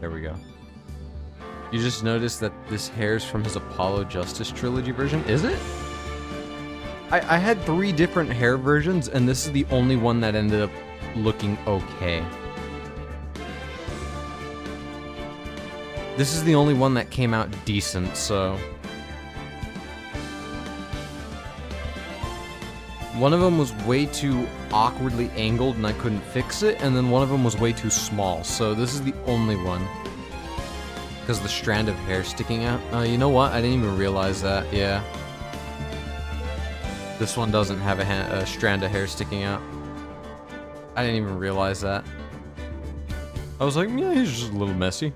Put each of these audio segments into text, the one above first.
There we go. You just noticed that this hair's from his Apollo Justice Trilogy version? Is it? I had 3 different hair versions, and this is the only one that ended up looking okay. This is the only one that came out decent, so... One of them was way too awkwardly angled and I couldn't fix it, and then one of them was way too small, so this is the only one. Because the strand of hair sticking out. You know what? I didn't even realize that, yeah. This one doesn't have a strand of hair sticking out. I didn't even realize that. I was like, yeah, he's just a little messy.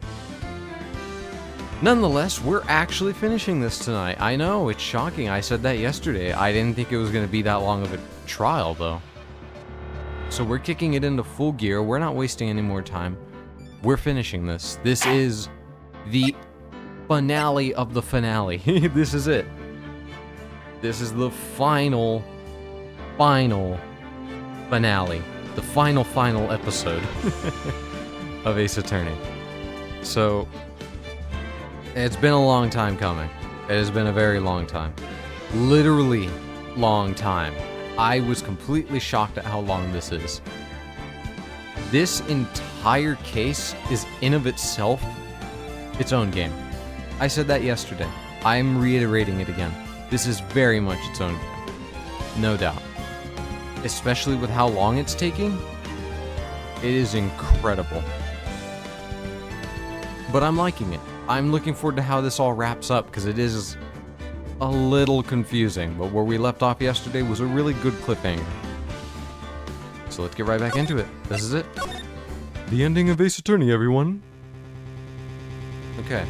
Nonetheless, we're actually finishing this tonight. I know, it's shocking. I said that yesterday. I didn't think it was going to be that long of a trial, though. So we're kicking it into full gear. We're not wasting any more time. We're finishing this. This is the finale of the finale. This is it. This is the final finale. The final episode of Ace Attorney. So... it's been a long time coming. It has been a very long time. Literally long time. I was completely shocked at how long this is. This entire case is in of itself its own game. I said that yesterday. I'm reiterating it again. This is very much its own game. No doubt. Especially with how long it's taking. It is incredible. But I'm liking it. I'm looking forward to how this all wraps up, because it is a little confusing, but where we left off yesterday was a really good cliffhanger. So let's get right back into it. This is it. The ending of Ace Attorney, everyone. Okay.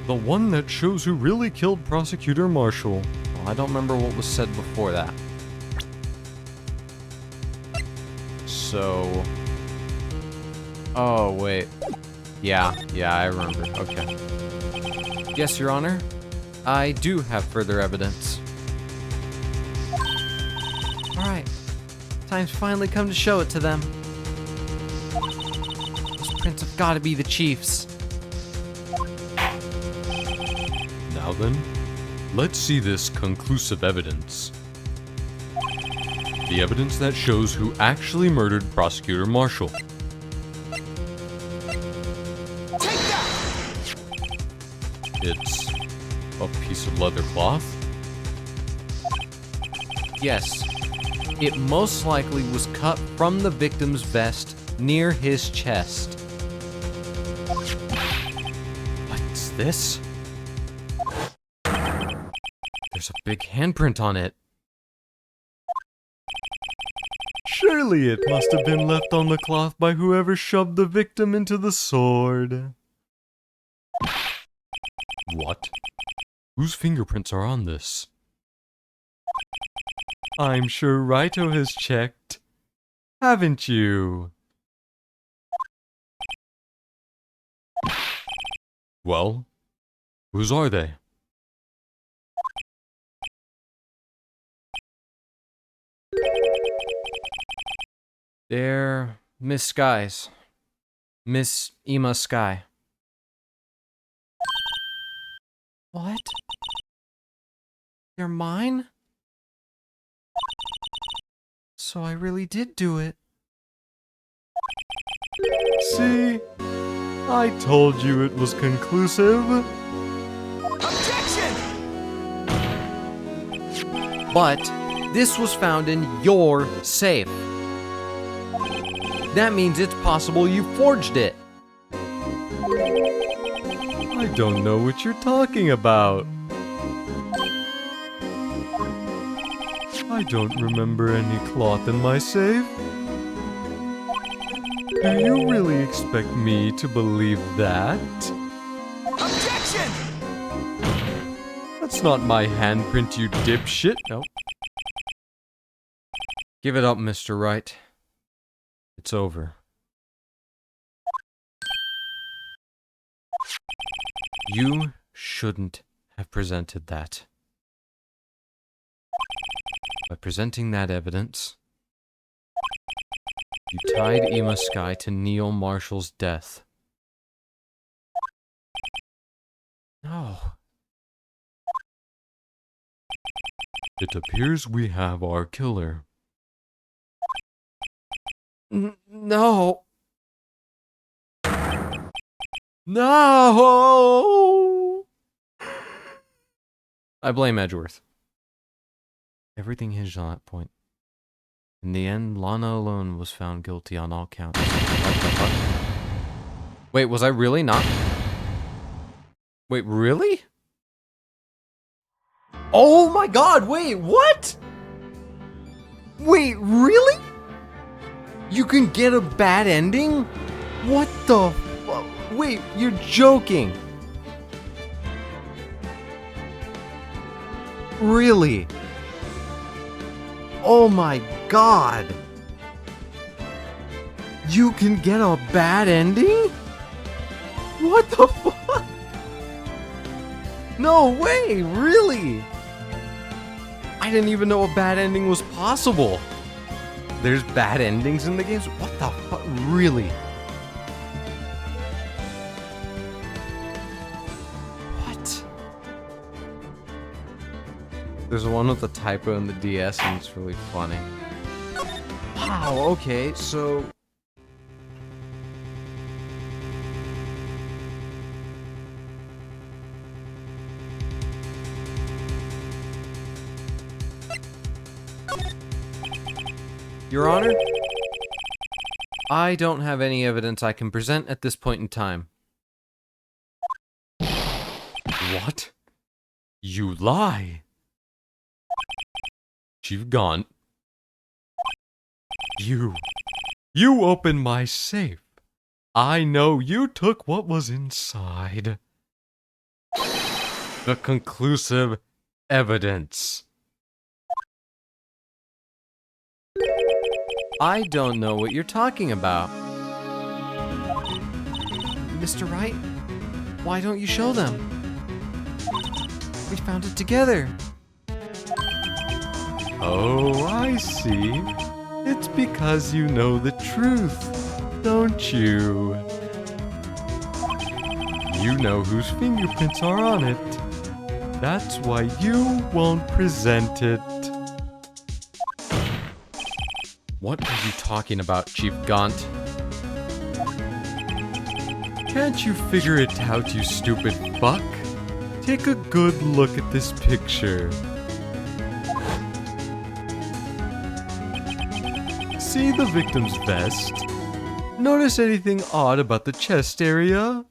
The one that shows who really killed Prosecutor Marshall. Well, I don't remember what was said before that. So... oh, wait. Yeah, I remember. Okay. Yes, Your Honor. I do have further evidence. Alright. Time's finally come to show it to them. Those prints have got to be the Chief's. Now then, let's see this conclusive evidence. The evidence that shows who actually murdered Prosecutor Marshall. It's a piece of leather cloth. Yes. It most likely was cut from the victim's vest near his chest. What's this? There's a big handprint on it. Surely it must have been left on the cloth by whoever shoved the victim into the sword. What? Whose fingerprints are on this? I'm sure Raito has checked. Haven't you? Well, whose are they? They're Miss Sky's. Miss Ema Sky. What? They're mine? So I really did do it. See? I told you it was conclusive. Objection! But this was found in your safe. That means it's possible you forged it. I don't know what you're talking about. I don't remember any cloth in my safe. Do you really expect me to believe that? Objection! That's not my handprint, you dipshit. Nope. Give it up, Mr. Wright. It's over. You shouldn't have presented that. By presenting that evidence, you tied Ema Sky to Neil Marshall's death. No. It appears we have our killer. No. No! I blame Edgeworth. Everything hinged on that point. In the end, Lana alone was found guilty on all counts. What the fuck? Wait, was I really not? Wait, really? Oh my god, wait, what? Wait, really? You can get a bad ending? What the fu- Wait, you're joking. Really? Oh my god. You can get a bad ending? What the fuck? No way, really? I didn't even know a bad ending was possible. There's bad endings in the games? What the fuck? Really? What? There's one with a typo in the DS and it's really funny. Wow, okay, so... Your Honor, I don't have any evidence I can present at this point in time. What? You lie! Chief Gaunt. You opened my safe. I know you took what was inside. The conclusive evidence. I don't know what you're talking about. Mr. Wright, why don't you show them? We found it together. Oh, I see. It's because you know the truth, don't you? You know whose fingerprints are on it. That's why you won't present it. What are you talking about, Chief Gaunt? Can't you figure it out, you stupid fuck? Take a good look at this picture. See the victim's vest? Notice anything odd about the chest area?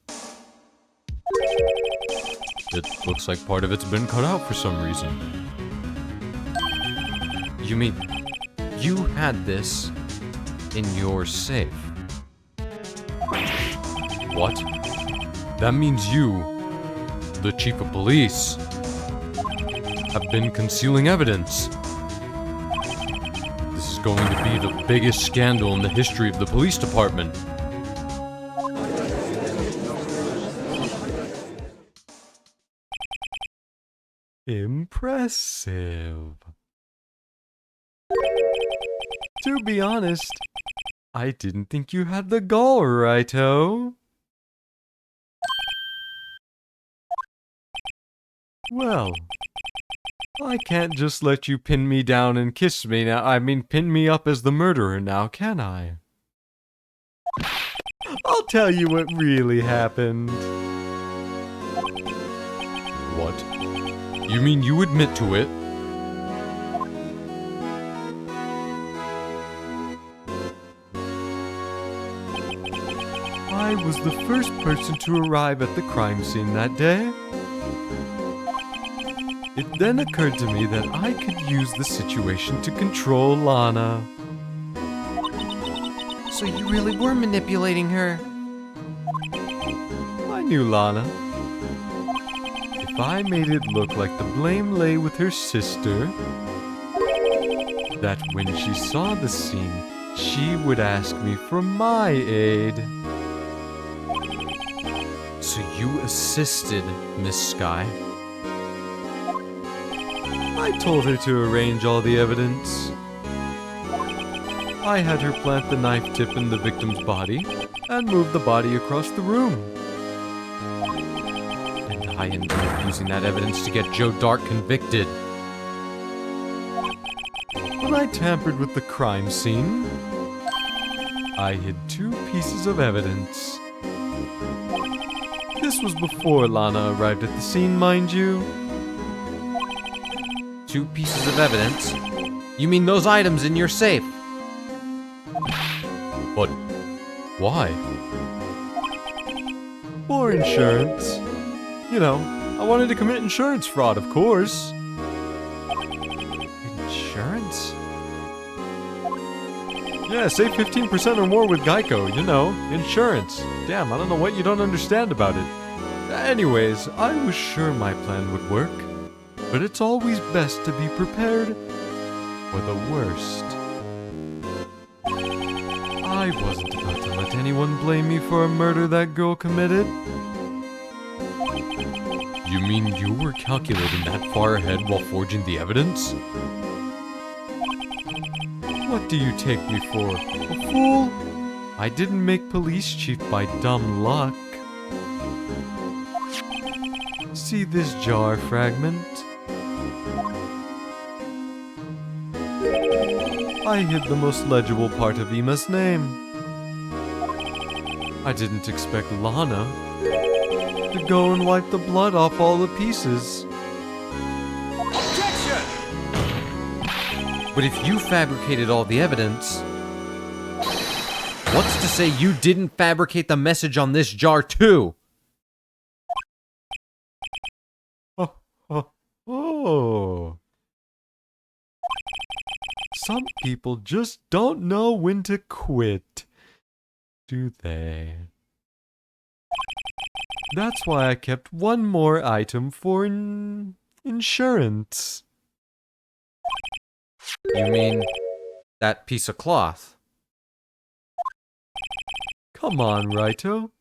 It looks like part of it's been cut out for some reason. You mean you had this in your safe? What? That means you, the chief of police, have been concealing evidence. This is going to be the biggest scandal in the history of the police department. Impressive. To be honest, I didn't think you had the gall, righto. Well, I can't just let you pin me down and kiss me now. I mean, pin me up as the murderer now, can I? I'll tell you what really happened. What? You mean you admit to it? I was the first person to arrive at the crime scene that day. It then occurred to me that I could use the situation to control Lana. So you really were manipulating her? I knew Lana. If I made it look like the blame lay with her sister, that when she saw the scene, she would ask me for my aid. So you assisted Miss Sky? I told her to arrange all the evidence. I had her plant the knife tip in the victim's body and move the body across the room. And I ended up using that evidence to get Joe Dark convicted. When I tampered with the crime scene, I hid 2 pieces of evidence. This was before Lana arrived at the scene, mind you. 2 pieces of evidence? You mean those items in your safe? But why? For insurance. You know, I wanted to commit insurance fraud, of course. Insurance? Yeah, save 15% or more with Geico, you know, insurance. Damn, I don't know what you don't understand about it. Anyways, I was sure my plan would work. But it's always best to be prepared for the worst. I wasn't about to let anyone blame me for a murder that girl committed. You mean you were calculating that far ahead while forging the evidence? What do you take me for? A fool? I didn't make police chief by dumb luck. See this jar fragment? I hid the most legible part of Emma's name. I didn't expect Lana to go and wipe the blood off all the pieces. Objection! But if you fabricated all the evidence, what's to say you didn't fabricate the message on this jar too? Oh. Some people just don't know when to quit, do they? That's why I kept one more item for insurance. You mean that piece of cloth? Come on, Raito.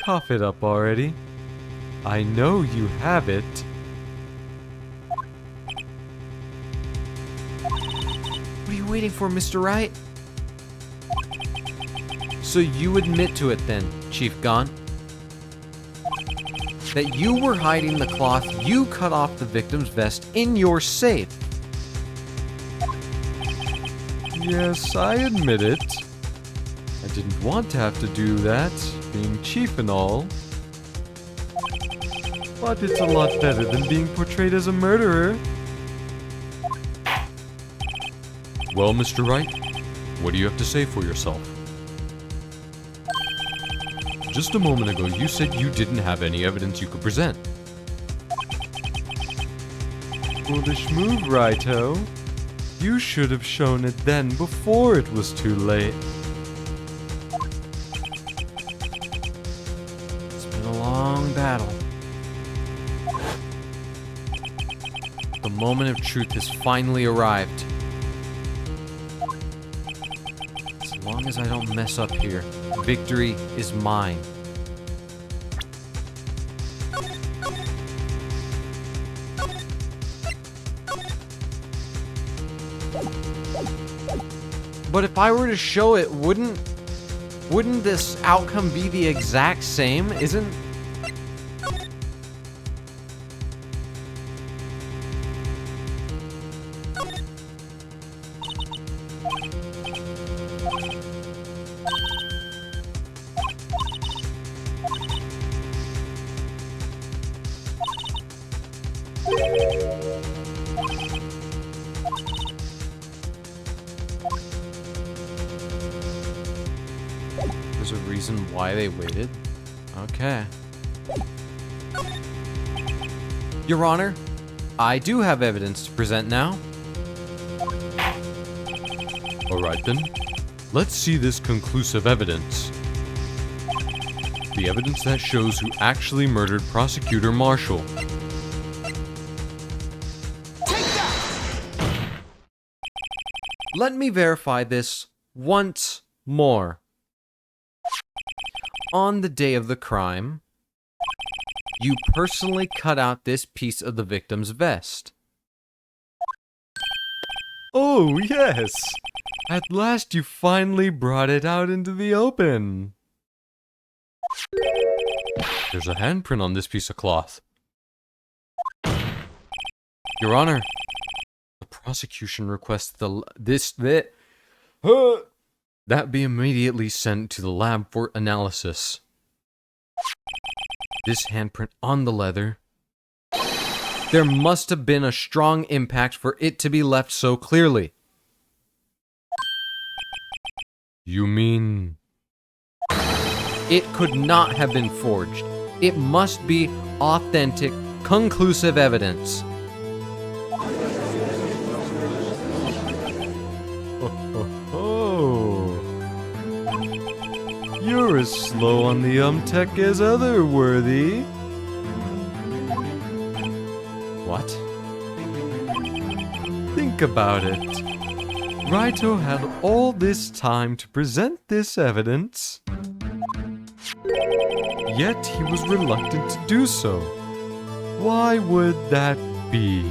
Cough it up already. I know you have it. What are you waiting for, Mr. Wright? So you admit to it then, Chief Gon? That you were hiding the cloth you cut off the victim's vest in your safe. Yes, I admit it. I didn't want to have to do that, being chief and all. But it's a lot better than being portrayed as a murderer. Well, Mr. Wright, what do you have to say for yourself? Just a moment ago, you said you didn't have any evidence you could present. Foolish move, Raito. You should have shown it then before it was too late. It's been a long battle. The moment of truth has finally arrived. As long as I don't mess up here, victory is mine. But if I were to show it, wouldn't this outcome be the exact same? Isn't... There's a reason why they waited. Okay. Your Honor, I do have evidence to present now. Alright then, let's see this conclusive evidence. The evidence that shows who actually murdered Prosecutor Marshall. Take that! Let me verify this once more. On the day of the crime, you personally cut out this piece of the victim's vest. Oh, yes! At last you finally brought it out into the open. There's a handprint on this piece of cloth. Your Honor, the prosecution requests that be immediately sent to the lab for analysis. This handprint on the leather. There must have been a strong impact for it to be left so clearly. You mean... It could not have been forged. It must be authentic, conclusive evidence. Oh. You're as slow on the tech as Otherworthy. What? Think about it. Raito had all this time to present this evidence, yet he was reluctant to do so. Why would that be?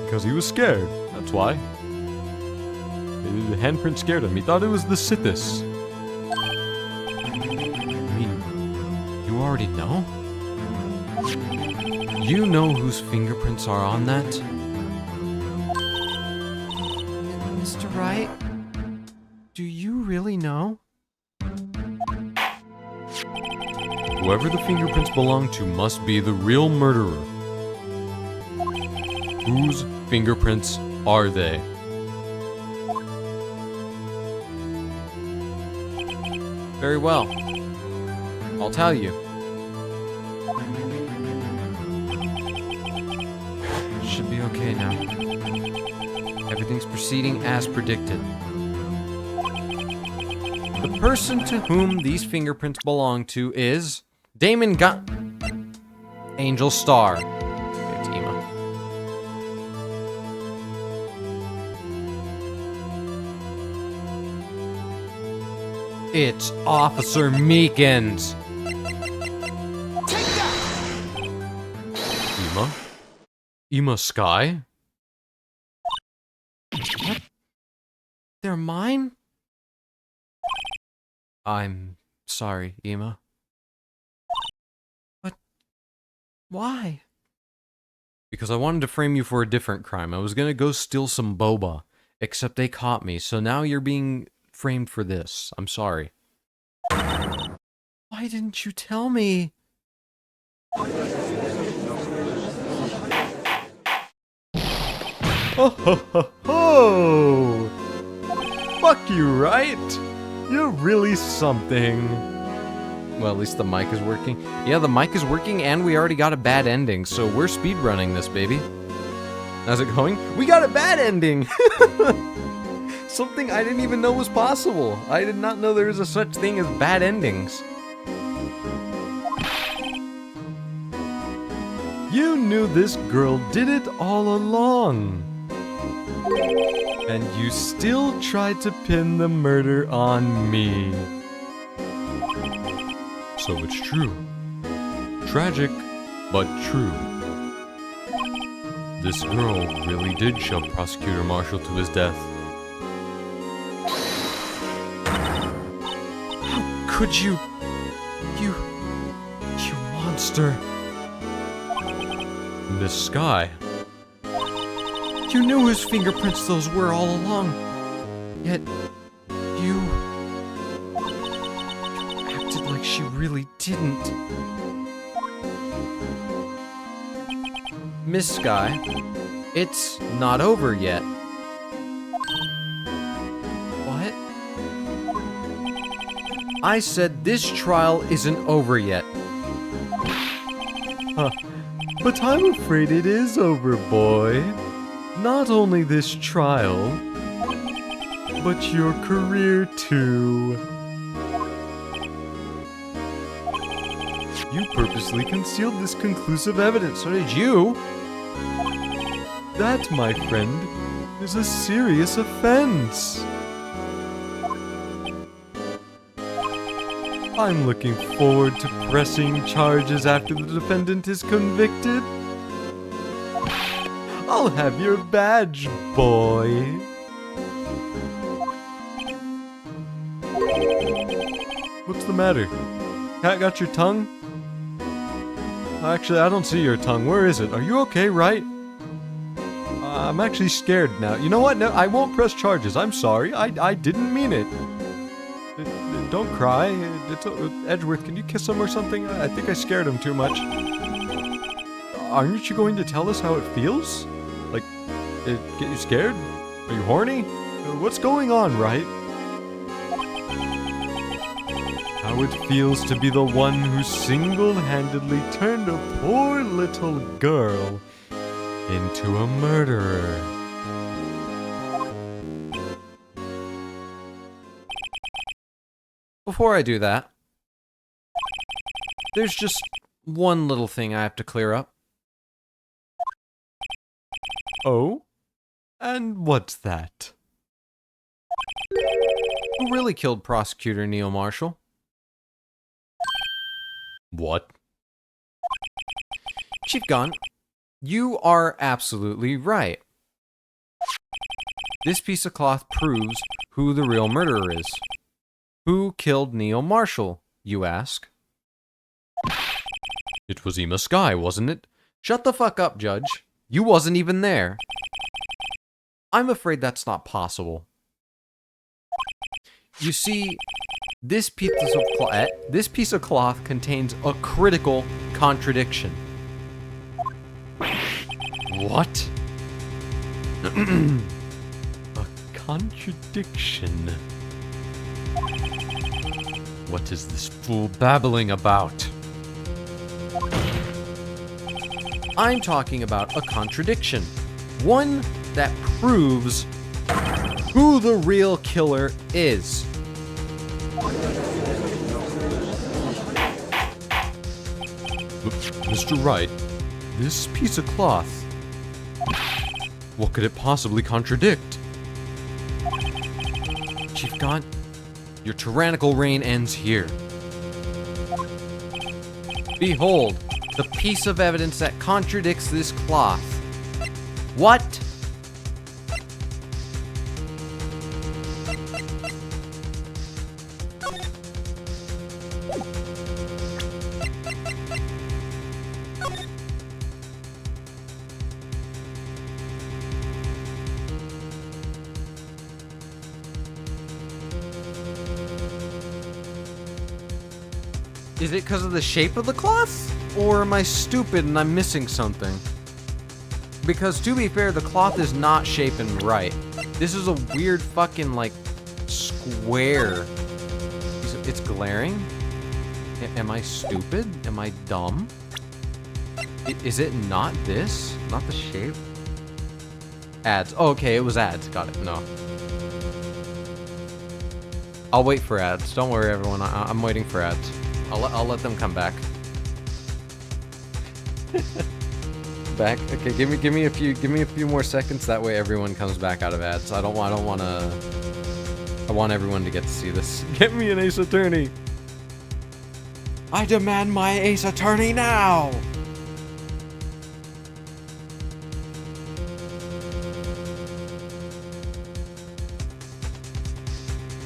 Because he was scared, that's why. The handprint scared him. He thought it was the Sithis. I mean, you already know? You know whose fingerprints are on that? Mr. Wright? Do you really know? Whoever the fingerprints belong to must be the real murderer. Whose fingerprints are they? Very well. I'll tell you. Should be okay now. Everything's proceeding as predicted. The person to whom these fingerprints belong to is Damon Angel Star. It's Ema. It's Officer Meekins. Take that! Ema? Ema Sky? What? They're mine? I'm sorry, Ema. But why? Because I wanted to frame you for a different crime. I was gonna go steal some boba, except they caught me, so now you're being framed for this. I'm sorry. Why didn't you tell me? Ho ho ho ho! Fuck you, right? You're really something. Well, at least the mic is working. Yeah, the mic is working, and we already got a bad ending, so we're speedrunning this, baby. How's it going? We got a bad ending! Something I didn't even know was possible. I did not know there was a such thing as bad endings. You knew this girl did it all along. And you still tried to pin the murder on me. So it's true. Tragic, but true. This girl really did shove Prosecutor Marshall to his death. How could you? You monster. Miss Sky. You knew whose fingerprints those were all along. Yet, you acted like she really didn't. Miss Sky, it's not over yet. What? I said this trial isn't over yet. Huh. But I'm afraid it is over, boy. Not only this trial, but your career too. You purposely concealed this conclusive evidence. So did you? That, my friend, is a serious offense. I'm looking forward to pressing charges after the defendant is convicted. I'll have your badge, boy. What's the matter? Cat got your tongue? Actually, I don't see your tongue. Where is it? Are you okay, right? I'm actually scared now. You know what? No, I won't press charges. I'm sorry. I didn't mean it. Don't cry. Edgeworth, can you kiss him or something? I think I scared him too much. Aren't you going to tell us how it feels? Like, get you scared? Are you horny? What's going on, right? How it feels to be the one who single-handedly turned a poor little girl into a murderer. Before I do that, there's just one little thing I have to clear up. Oh? And what's that? Who really killed Prosecutor Neil Marshall? What? Chief Gunn, you are absolutely right. This piece of cloth proves who the real murderer is. Who killed Neil Marshall, you ask? It was Emma Skye, wasn't it? Shut the fuck up, Judge. You wasn't even there. I'm afraid that's not possible. You see, this piece of cloth contains a critical contradiction. What? A contradiction. What is this fool babbling about? I'm talking about a contradiction. One that proves who the real killer is. Mr. Wright, this piece of cloth, what could it possibly contradict? Chief Gaunt, your tyrannical reign ends here. Behold, the piece of evidence that contradicts this cloth. What? Is it because of the shape of the cloth? Or am I stupid and I'm missing something? Because to be fair, the cloth is not shapen right. This is a weird fucking, like, square. It's glaring? Am I stupid? Am I dumb? Is it not this? Not the shape? Ads. Oh, okay, it was ads. Got it. No. I'll wait for ads. Don't worry, everyone. I'm waiting for ads. I'll let them come back. Back. Okay, give me a few more seconds. That way, everyone comes back out of ads. I want everyone to get to see this. Get me an Ace Attorney. I demand my Ace Attorney now.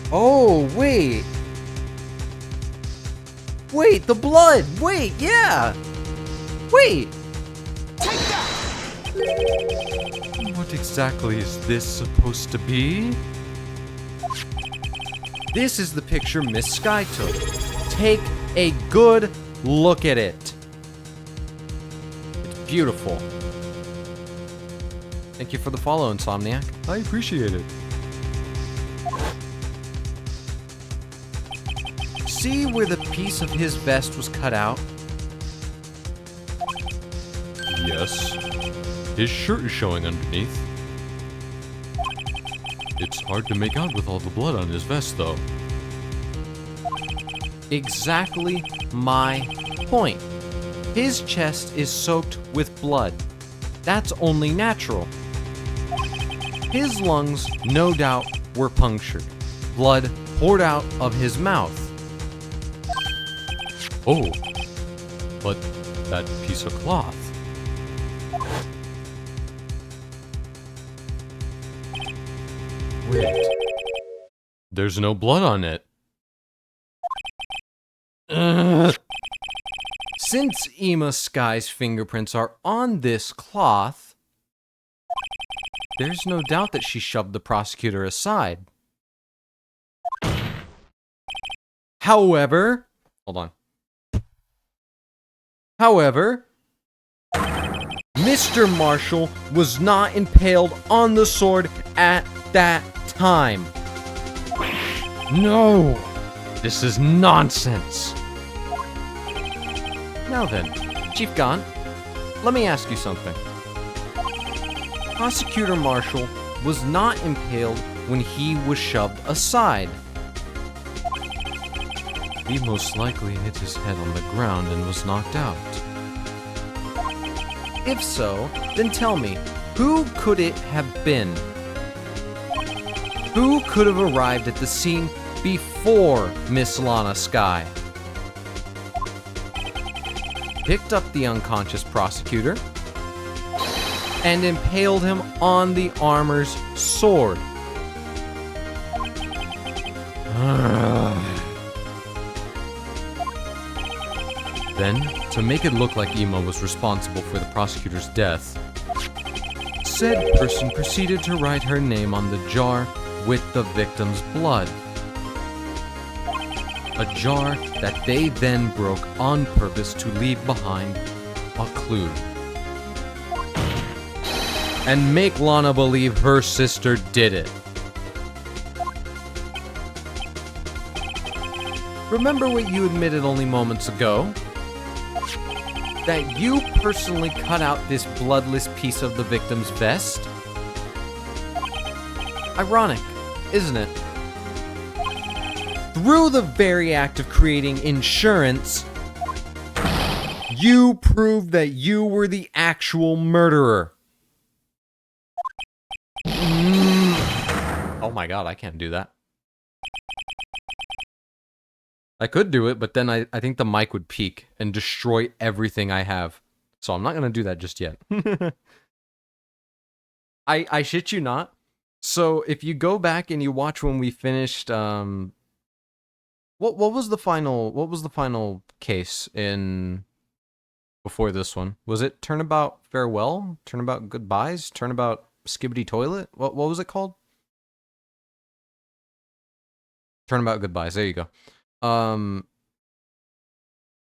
Oh wait. Wait, the blood! Wait, yeah! Wait! Take that! What exactly is this supposed to be? This is the picture Miss Skye took. Take a good look at it. It's beautiful. Thank you for the follow, Insomniac. I appreciate it. See where the piece of his vest was cut out? Yes. His shirt is showing underneath. It's hard to make out with all the blood on his vest, though. Exactly my point. His chest is soaked with blood. That's only natural. His lungs, no doubt, were punctured. Blood poured out of his mouth. Oh, but that piece of cloth. Wait. There's no blood on it. Since Emma Sky's fingerprints are on this cloth, there's no doubt that she shoved the prosecutor aside. However, hold on. However, Mr. Marshall was not impaled on the sword at that time. No, this is nonsense. Now then, Chief Gaunt, let me ask you something. Prosecutor Marshall was not impaled when he was shoved aside. He most likely hit his head on the ground and was knocked out. If so, then tell me, who could it have been? Who could have arrived at the scene before Miss Lana Sky? Picked up the unconscious prosecutor and impaled him on the armor's sword. Then, to make it look like Emma was responsible for the prosecutor's death, said person proceeded to write her name on the jar with the victim's blood. A jar that they then broke on purpose to leave behind a clue. And make Lana believe her sister did it. Remember what you admitted only moments ago? That you personally cut out this bloodless piece of the victim's vest? Ironic, isn't it? Through the very act of creating insurance, you proved that you were the actual murderer. Oh my god, I can't do that. I could do it, but then I think the mic would peak and destroy everything I have. So I'm not going to do that just yet. I shit you not. So if you go back and you watch when we finished what was the final case in before this one? Was it Turnabout Farewell? Turnabout Goodbyes? Turnabout Skibbity Toilet? What was it called? Turnabout Goodbyes. There you go.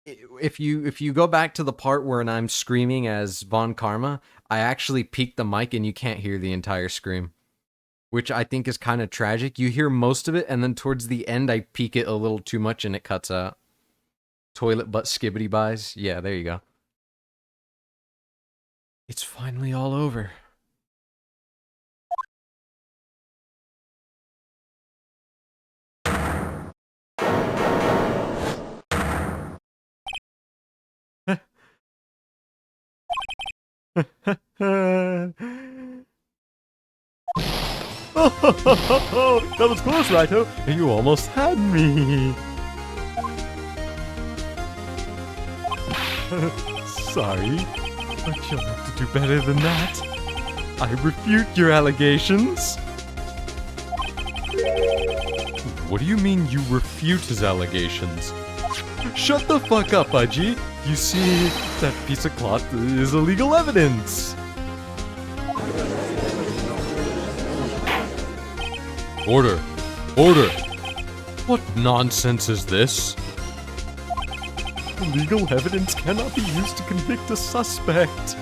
If you go back to the part where I'm screaming as Von Karma, I actually peaked the mic and you can't hear the entire scream, which I think is kind of tragic. You hear most of it, and then towards the end I peak it a little too much and it cuts out. Toilet butt skibbity buys. Yeah, there you go. It's finally all over. That was close, Raito. You almost had me. Sorry, but you'll have to do better than that. I refute your allegations. What do you mean you refute his allegations? Shut the fuck up, Aji. You see, that piece of cloth is illegal evidence. Order. Order. What nonsense is this? Legal evidence cannot be used to convict a suspect.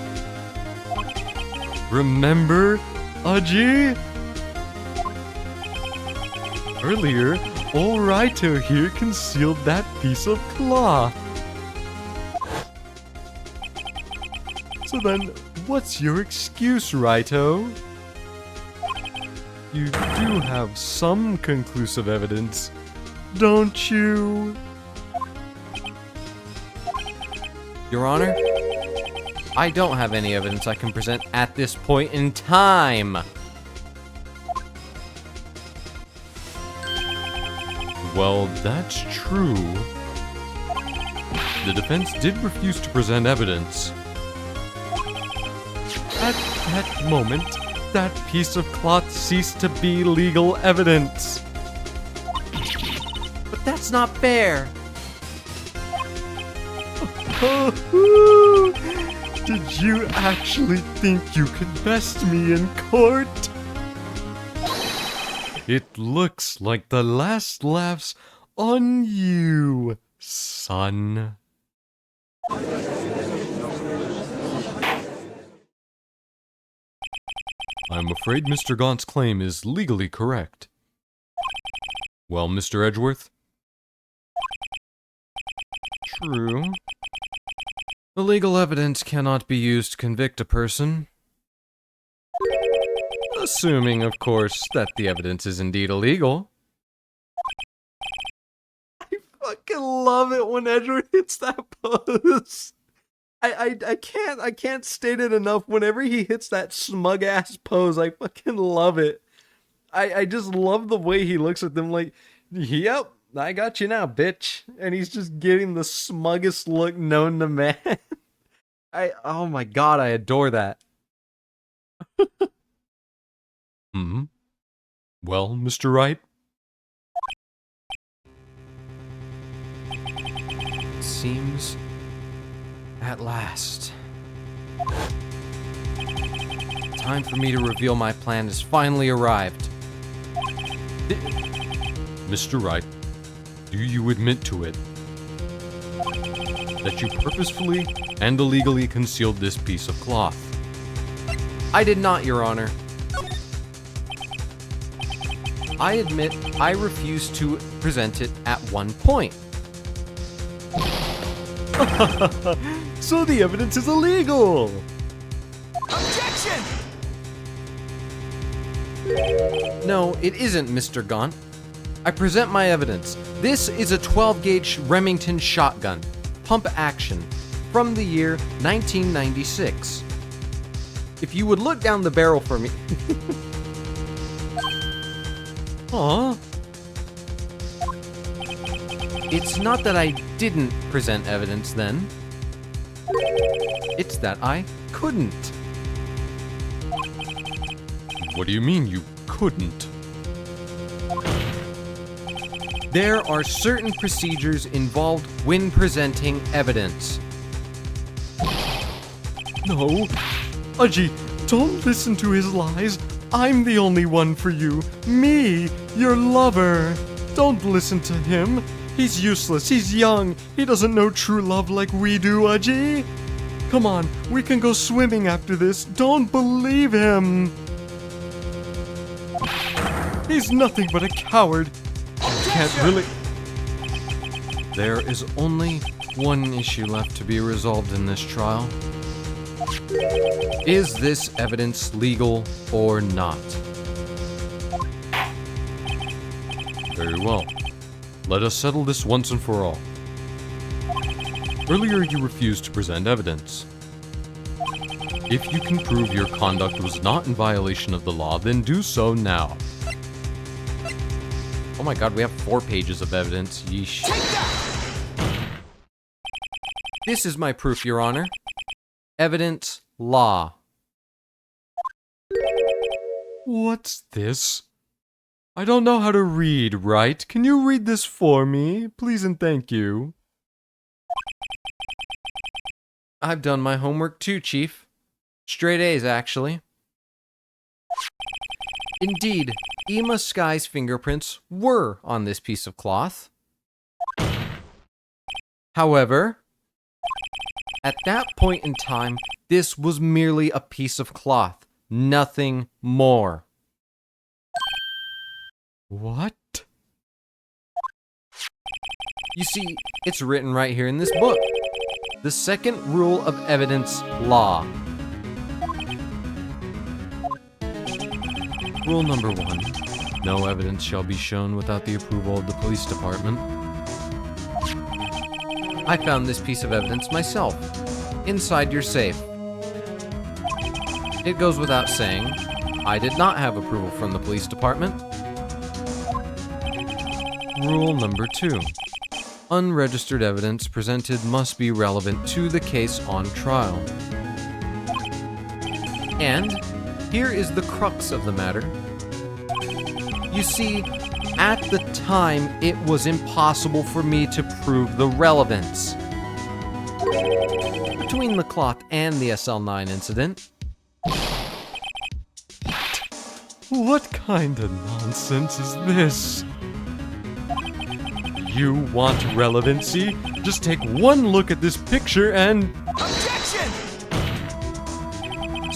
Remember, Aji? Earlier, old Raito here concealed that piece of cloth. So then, what's your excuse, Raito? You do have some conclusive evidence, don't you? Your Honor, I don't have any evidence I can present at this point in time. Well, that's true. The defense did refuse to present evidence. At that moment, that piece of cloth ceased to be legal evidence. But that's not fair. Oh, did you actually think you could best me in court? It looks like the last laugh's on you, son. I'm afraid Mr. Gaunt's claim is legally correct. Well, Mr. Edgeworth? True. The legal evidence cannot be used to convict a person. Assuming, of course, that the evidence is indeed illegal. I fucking love it when Edgeworth hits that pose. I can't state it enough. Whenever he hits that smug ass pose, I fucking love it. I just love the way he looks at them like, yep, I got you now, bitch. And he's just getting the smuggest look known to man. Oh my god, I adore that. Well, Mr. Wright? Seems at last. Time for me to reveal my plan has finally arrived. Mr. Wright, do you admit to it? That you purposefully and illegally concealed this piece of cloth? I did not, Your Honor. I admit I refused to present it at one point. So the evidence is illegal! Objection! No, it isn't, Mr. Gaunt. I present my evidence. This is a 12-gauge Remington shotgun, pump action, from the year 1996. If you would look down the barrel for me... Aw. It's not that I didn't present evidence then. It's that I couldn't. What do you mean you couldn't? There are certain procedures involved when presenting evidence. No. Aji, don't listen to his lies. I'm the only one for you. Me, your lover. Don't listen to him. He's useless. He's young. He doesn't know true love like we do, Aji. Come on, we can go swimming after this. Don't believe him. He's nothing but a coward. Can't really... There is only one issue left to be resolved in this trial. Is this evidence legal or not? Very well. Let us settle this once and for all. Earlier you refused to present evidence. If you can prove your conduct was not in violation of the law, then do so now. Oh my god, we have 4 pages of evidence. Yeesh. This is my proof, Your Honor. Evidence law. What's this? I don't know how to read, right? Can you read this for me? Please and thank you. I've done my homework too, Chief. Straight A's, actually. Indeed, Emma Sky's fingerprints were on this piece of cloth. However, at that point in time, this was merely a piece of cloth, nothing more. What? You see, it's written right here in this book. The second rule of evidence law. Rule number 1. No evidence shall be shown without the approval of the police department. I found this piece of evidence myself, inside your safe. It goes without saying, I did not have approval from the police department. Rule number 2. Unregistered evidence presented must be relevant to the case on trial. And here is the crux of the matter. You see, at the time, it was impossible for me to prove the relevance. Between the cloth and the SL9 incident, What kind of nonsense is this? You want relevancy? Just take one look at this picture and... Objection!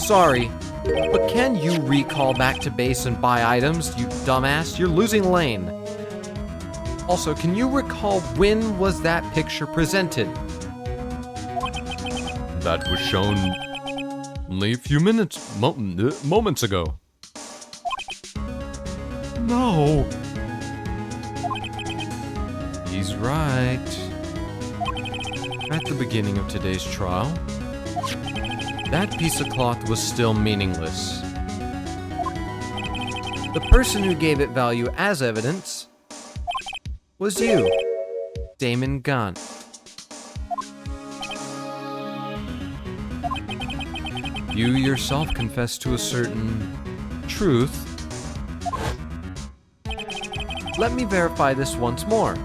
sorry, but can you recall back to base and buy items, you dumbass? You're losing lane. Also, can you recall when was that picture presented? That was shown only a few moments ago. No. He's right. At the beginning of today's trial, that piece of cloth was still meaningless. The person who gave it value as evidence was you, Damon Gunn. You yourself confessed to a certain truth. Let me verify this once more.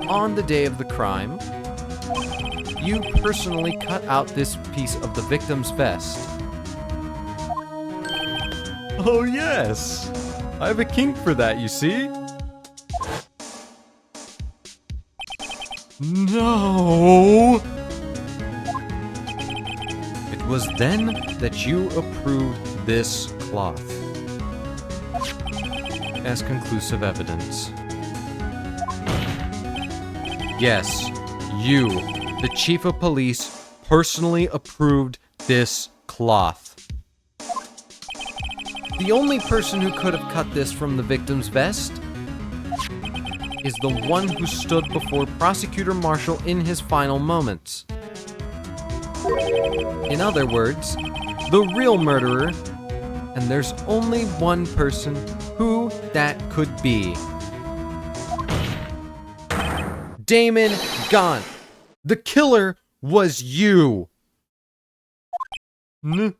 On the day of the crime, you personally cut out this piece of the victim's vest. Oh yes. I have a kink for that, you see? No. It was then that you approved this cloth as conclusive evidence. Yes, you, the chief of police, personally approved this cloth. The only person who could have cut this from the victim's vest is the one who stood before Prosecutor Marshall in his final moments. In other words, the real murderer, and there's only one person who that could be. Damon Gunn. The killer was you. Hmm.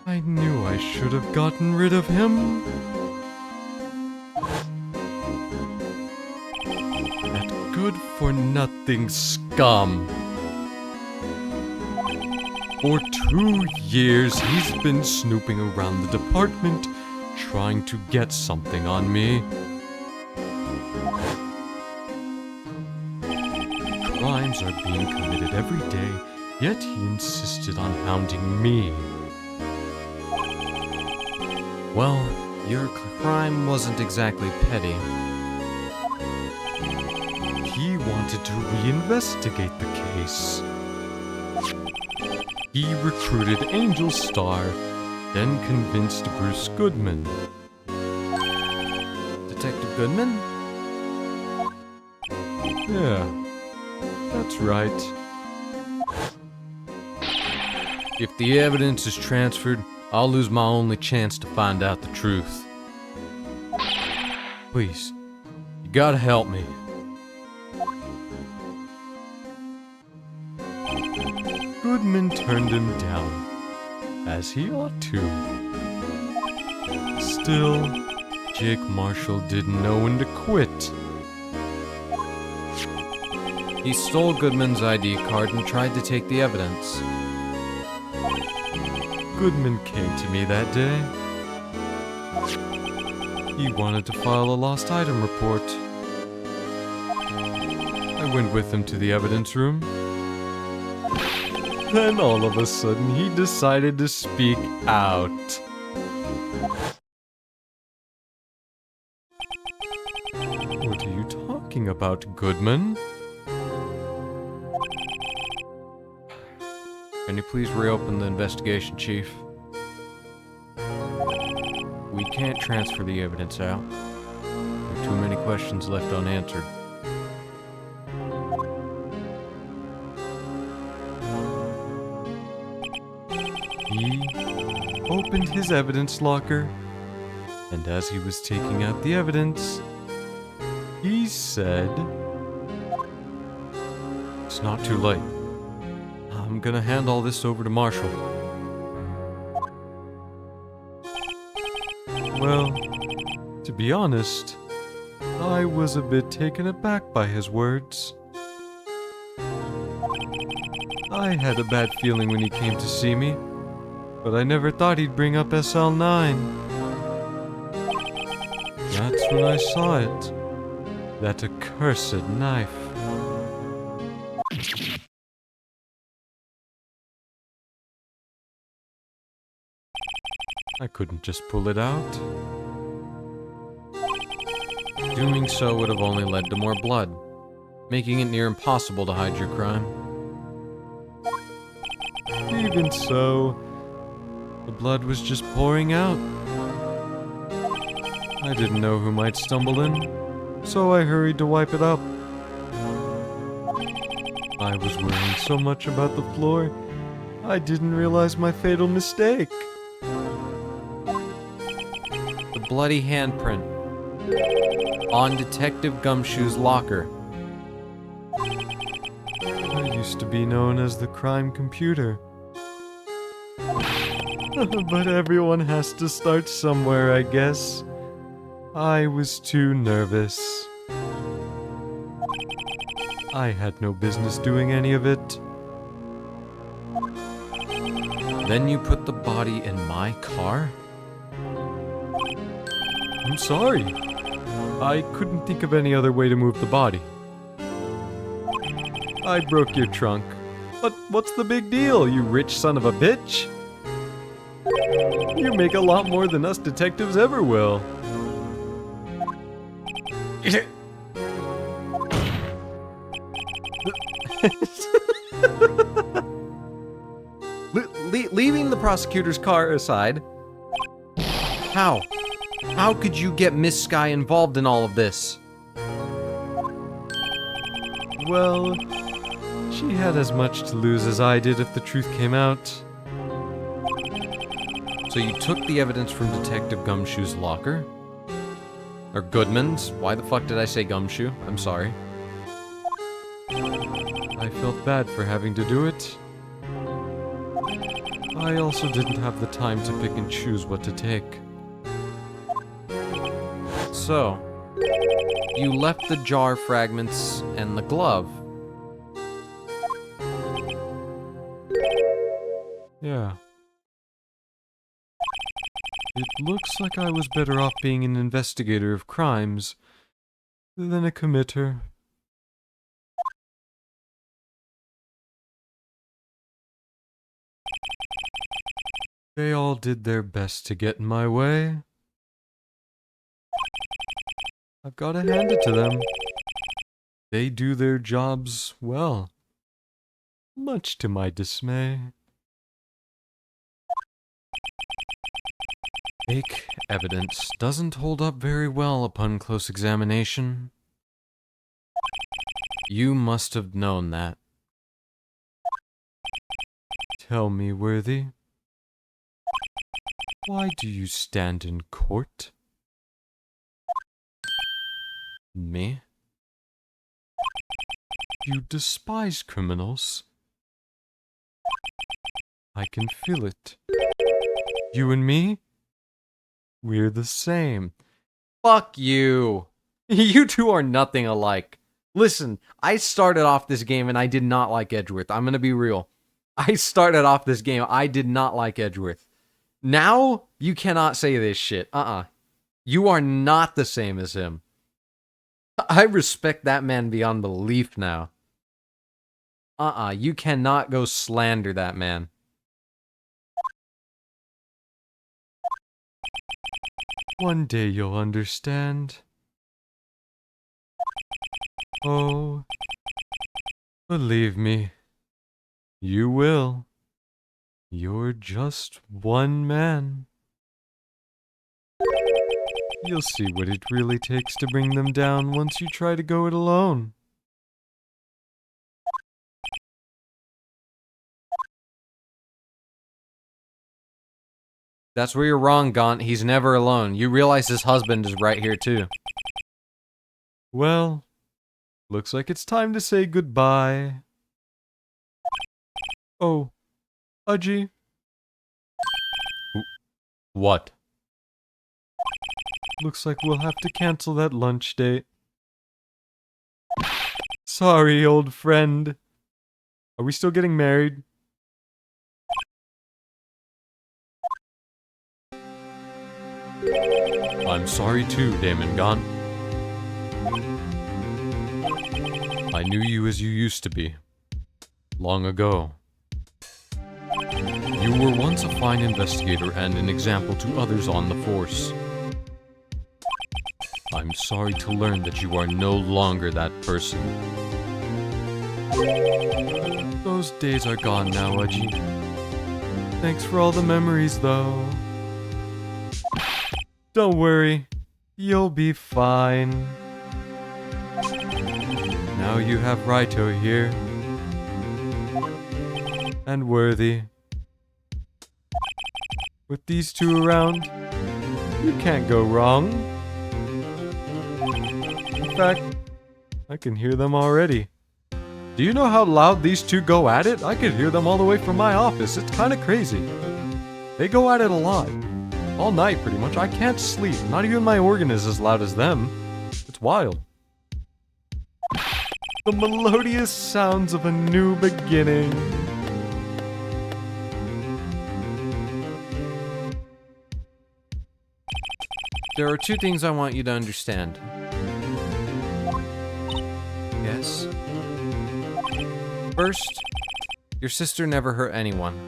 I knew I should have gotten rid of him. That good-for-nothing scum. For 2 years, he's been snooping around the department, trying to get something on me. Crimes are being committed every day, yet he insisted on hounding me. Well, your crime wasn't exactly petty. He wanted to reinvestigate the case. He recruited Angel Star, then convinced Bruce Goodman. Detective Goodman? Yeah, that's right. If the evidence is transferred, I'll lose my only chance to find out the truth. Please, you gotta help me. Goodman turned him down, as he ought to. Still, Jake Marshall didn't know when to quit. He stole Goodman's ID card and tried to take the evidence. Goodman came to me that day. He wanted to file a lost item report. I went with him to the evidence room. Then all of a sudden he decided to speak out. What are you talking about, Goodman? Can you please reopen the investigation, Chief? We can't transfer the evidence out. There are too many questions left unanswered. He opened his evidence locker, and as he was taking out the evidence, He said... It's not too late. I'm gonna hand all this over to Marshall. Well, to be honest, I was a bit taken aback by his words. I had a bad feeling when he came to see me, but I never thought he'd bring up SL9. That's when I saw it. That accursed knife. I couldn't just pull it out. Doing so would have only led to more blood, making it near impossible to hide your crime. Even so, the blood was just pouring out. I didn't know who might stumble in, so I hurried to wipe it up. I was worrying so much about the floor, I didn't realize my fatal mistake. The bloody handprint on Detective Gumshoe's locker. I used to be known as the crime computer. But everyone has to start somewhere, I guess. I was too nervous. I had no business doing any of it. Then you put the body in my car? I'm sorry. I couldn't think of any other way to move the body. I broke your trunk. But what's the big deal, you rich son of a bitch? You make a lot more than us detectives ever will. Leaving the prosecutor's car aside, how? How could you get Miss Sky involved in all of this? Well, she had as much to lose as I did if the truth came out. So you took the evidence from Detective Gumshoe's locker? Or Goodman's? Why the fuck did I say Gumshoe? I'm sorry. I felt bad for having to do it. I also didn't have the time to pick and choose what to take. So, you left the jar fragments and the glove. Yeah. It looks like I was better off being an investigator of crimes than a committer. They all did their best to get in my way. I've got to hand it to them. They do their jobs well, much to my dismay. Fake evidence doesn't hold up very well upon close examination. You must have known that. Tell me, Worthy, why do you stand in court? Me? You despise criminals. I can feel it. You and me? We're the same. Fuck you! You two are nothing alike. Listen, I started off this game and I did not like Edgeworth. I'm gonna be real. I started off this game, I did not like Edgeworth. Now, you cannot say this shit. You are not the same as him. I respect that man beyond belief now. You cannot go slander that man. One day you'll understand. Oh, believe me, you will. You're just one man. You'll see what it really takes to bring them down once you try to go it alone. That's where you're wrong, Gaunt. He's never alone. You realize his husband is right here, too. Well, looks like it's time to say goodbye. Oh, Udgy. What? Looks like we'll have to cancel that lunch date. Sorry, old friend. Are we still getting married? I'm sorry too, Damon Gaunt. I knew you as you used to be. Long ago. You were once a fine investigator and an example to others on the force. I'm sorry to learn that you are no longer that person. Those days are gone now, Udgy. Thanks for all the memories, though. Don't worry, you'll be fine. Now you have Raito here. And Worthy. With these two around, you can't go wrong. In fact, I can hear them already. Do you know how loud these two go at it? I could hear them all the way from my office. It's kind of crazy. They go at it a lot. All night, pretty much. I can't sleep. Not even my organ is as loud as them. It's wild. The melodious sounds of a new beginning. There are two things I want you to understand. Yes? First, your sister never hurt anyone.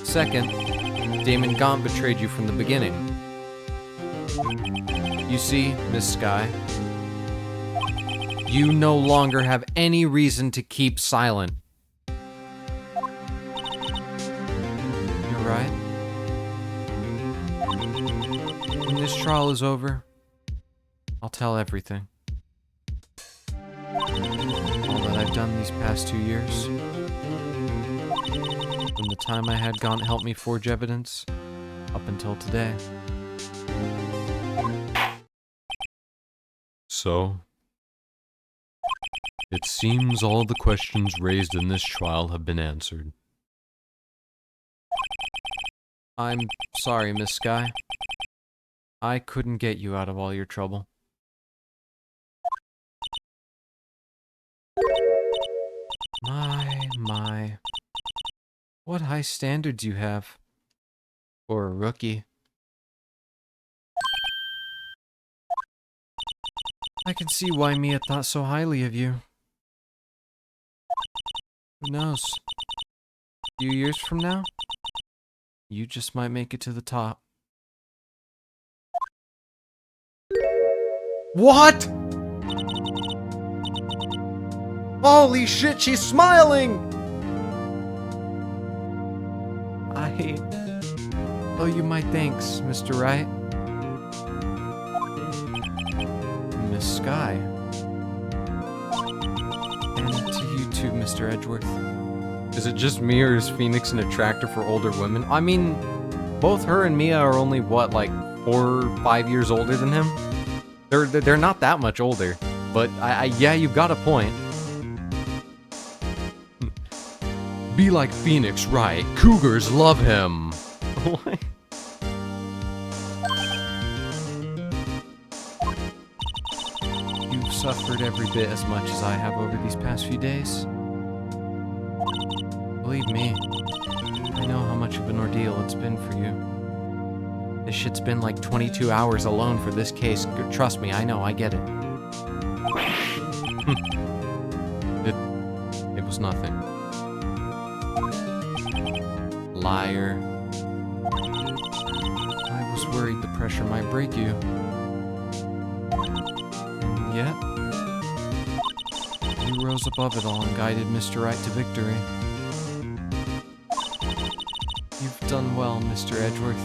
Second, Damon Gaunt betrayed you from the beginning. You see, Miss Sky, you no longer have any reason to keep silent. You're right. When this trial is over, I'll tell everything. All that I've done these past 2 years. From the time I had Gaunt help me forge evidence, up until today. So, it seems all the questions raised in this trial have been answered. I'm sorry, Miss Sky. I couldn't get you out of all your trouble. My. What high standards you have. For a rookie. I can see why Mia thought so highly of you. Who knows? A few years from now, you just might make it to the top. What? Holy shit, she's smiling! I owe you my thanks, Mr. Wright. Miss Sky. And to you too, Mr. Edgeworth. Is it just me, or is Phoenix an attractor for older women? I mean, both her and Mia are only, what, like 4 or 5 years older than him? They're not that much older. But, yeah, you've got a point. Be like Phoenix, right? Cougars love him. What? You've suffered every bit as much as I have over these past few days. Believe me, I know how much of an ordeal it's been for you. This shit's been like 22 hours alone for this case. Trust me, I know, I get it. It was nothing. Liar. I was worried the pressure might break you. And yet, you rose above it all and guided Mr. Wright to victory. You've done well, Mr. Edgeworth.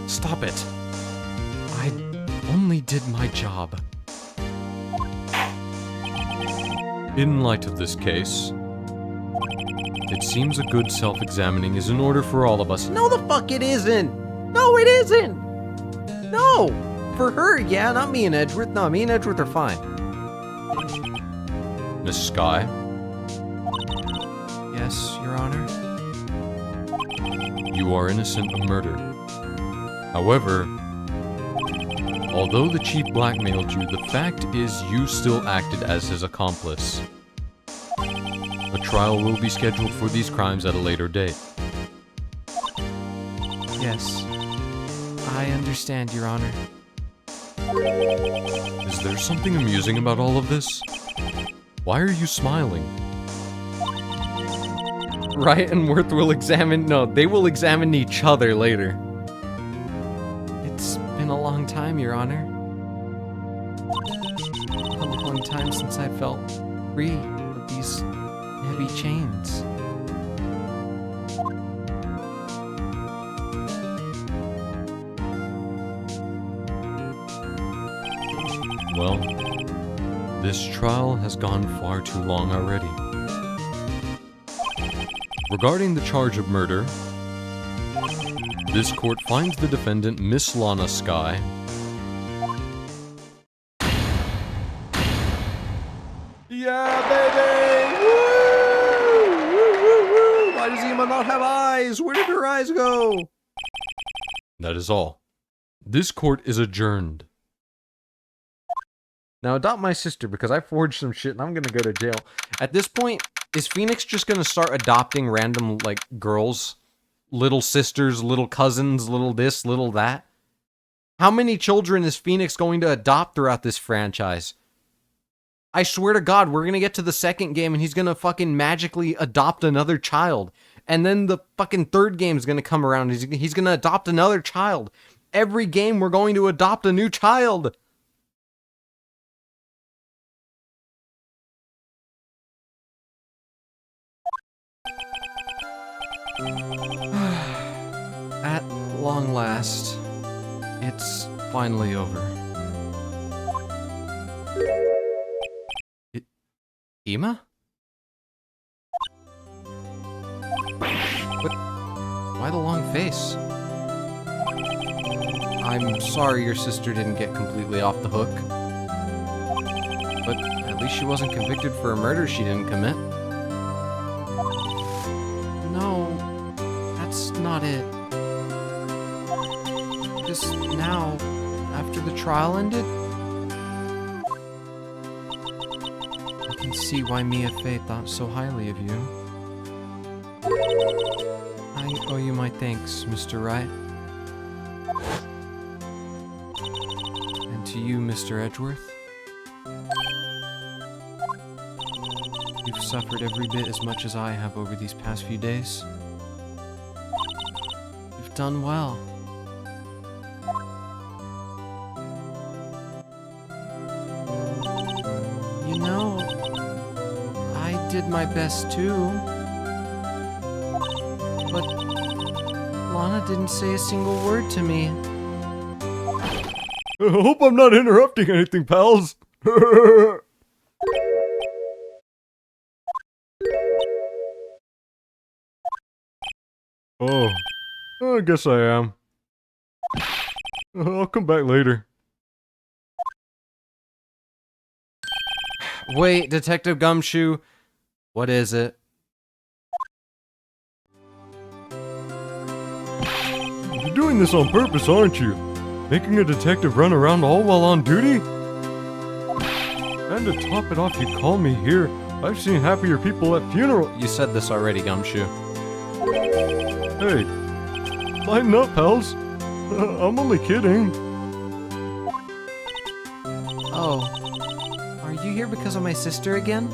Stop it. I only did my job. In light of this case, it seems a good self-examining is in order for all of us. No, the fuck it isn't! No, it isn't! No! For her, yeah, not me and Edgeworth. No, me and Edgeworth are fine. Miss Sky? Yes, Your Honor. You are innocent of murder. However, although the chief blackmailed you, the fact is you still acted as his accomplice. A trial will be scheduled for these crimes at a later date. Yes. I understand, Your Honor. Is there something amusing about all of this? Why are you smiling? Wright and Worth will examine... No, they will examine each other later. It's been a long time, Your Honor. A long time since I felt free of these heavy chains. Well, this trial has gone far too long already. Regarding the charge of murder, this court finds the defendant, Miss Lana Sky, Yeah, baby! Woo! Woo, woo, woo! Why does Emma not have eyes? Where did her eyes go? that is all. This court is adjourned. Now adopt my sister because I forged some shit and I'm gonna go to jail. At this point, is Phoenix just gonna start adopting random, like, girls? Little sisters, little cousins, little this, little that? How many children is Phoenix going to adopt throughout this franchise? I swear to God, we're gonna get to the second game and he's gonna fucking magically adopt another child. And then the fucking third game is gonna come around and he's gonna adopt another child. Every game we're going to adopt a new child. At long last, it's finally over. Ema? What? Why the long face? I'm sorry your sister didn't get completely off the hook. But at least she wasn't convicted for a murder she didn't commit. No, that's not it. Because now, after the trial ended, I can see why Mia Fey thought so highly of you. I owe you my thanks, Mr. Wright. And to you, Mr. Edgeworth. You've suffered every bit as much as I have over these past few days. You've done well. You know, I did my best too. But Lana didn't say a single word to me. I hope I'm not interrupting anything, pals. Oh, I guess I am. I'll come back later. Wait, Detective Gumshoe. What is it? You're doing this on purpose, aren't you? Making a detective run around all while on duty? And to top it off, you call me here. I've seen happier people at funerals. You said this already, Gumshoe. Hey, lighten up, pals. I'm only kidding. Oh. Are you here because of my sister again?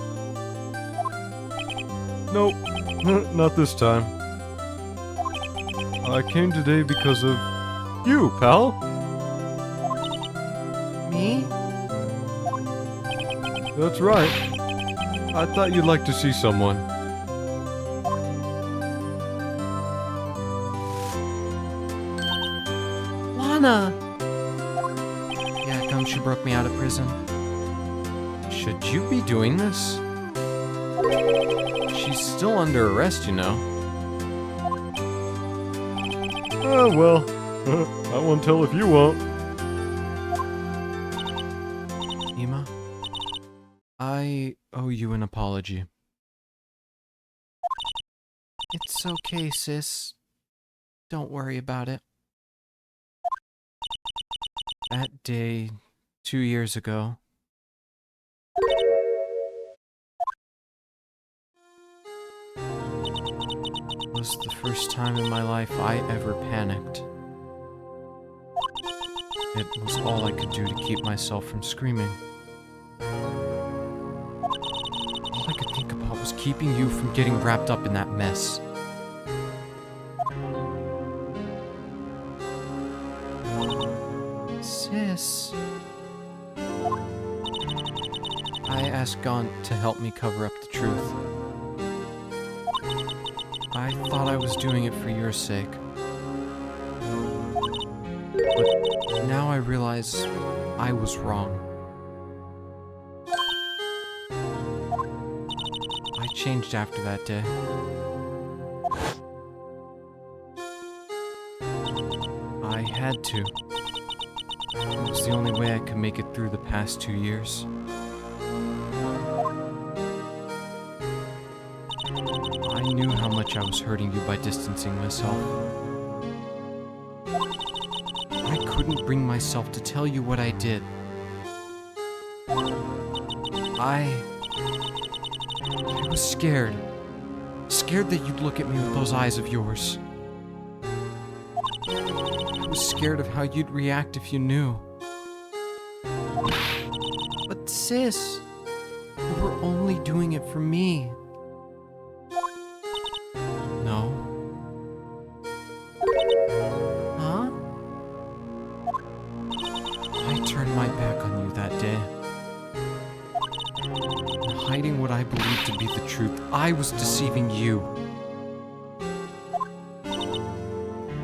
Nope, not this time. I came today because of you, pal. Me? That's right. I thought you'd like to see someone. Lana! Yeah, Gumshoe broke me out of prison. Should you be doing this? She's still under arrest, you know. Oh, well. I won't tell if you won't. I owe you an apology. It's okay, sis. Don't worry about it. That day, 2 years ago, was the first time in my life I ever panicked. It was all I could do to keep myself from screaming. All I could think about was keeping you from getting wrapped up in that mess. Sis. I asked God to help me cover up the truth. I thought I was doing it for your sake. But now I realize I was wrong. I changed after that day. I had to. It was the only way I could make it through the past 2 years. I knew how much I was hurting you by distancing myself. I couldn't bring myself to tell you what I did. I was scared. Scared that you'd look at me with those eyes of yours. I was scared of how you'd react if you knew. But sis, you were only doing it for me. No. Huh? I turned my back on you that day. Hiding what I believed to be the truth, I was deceiving you.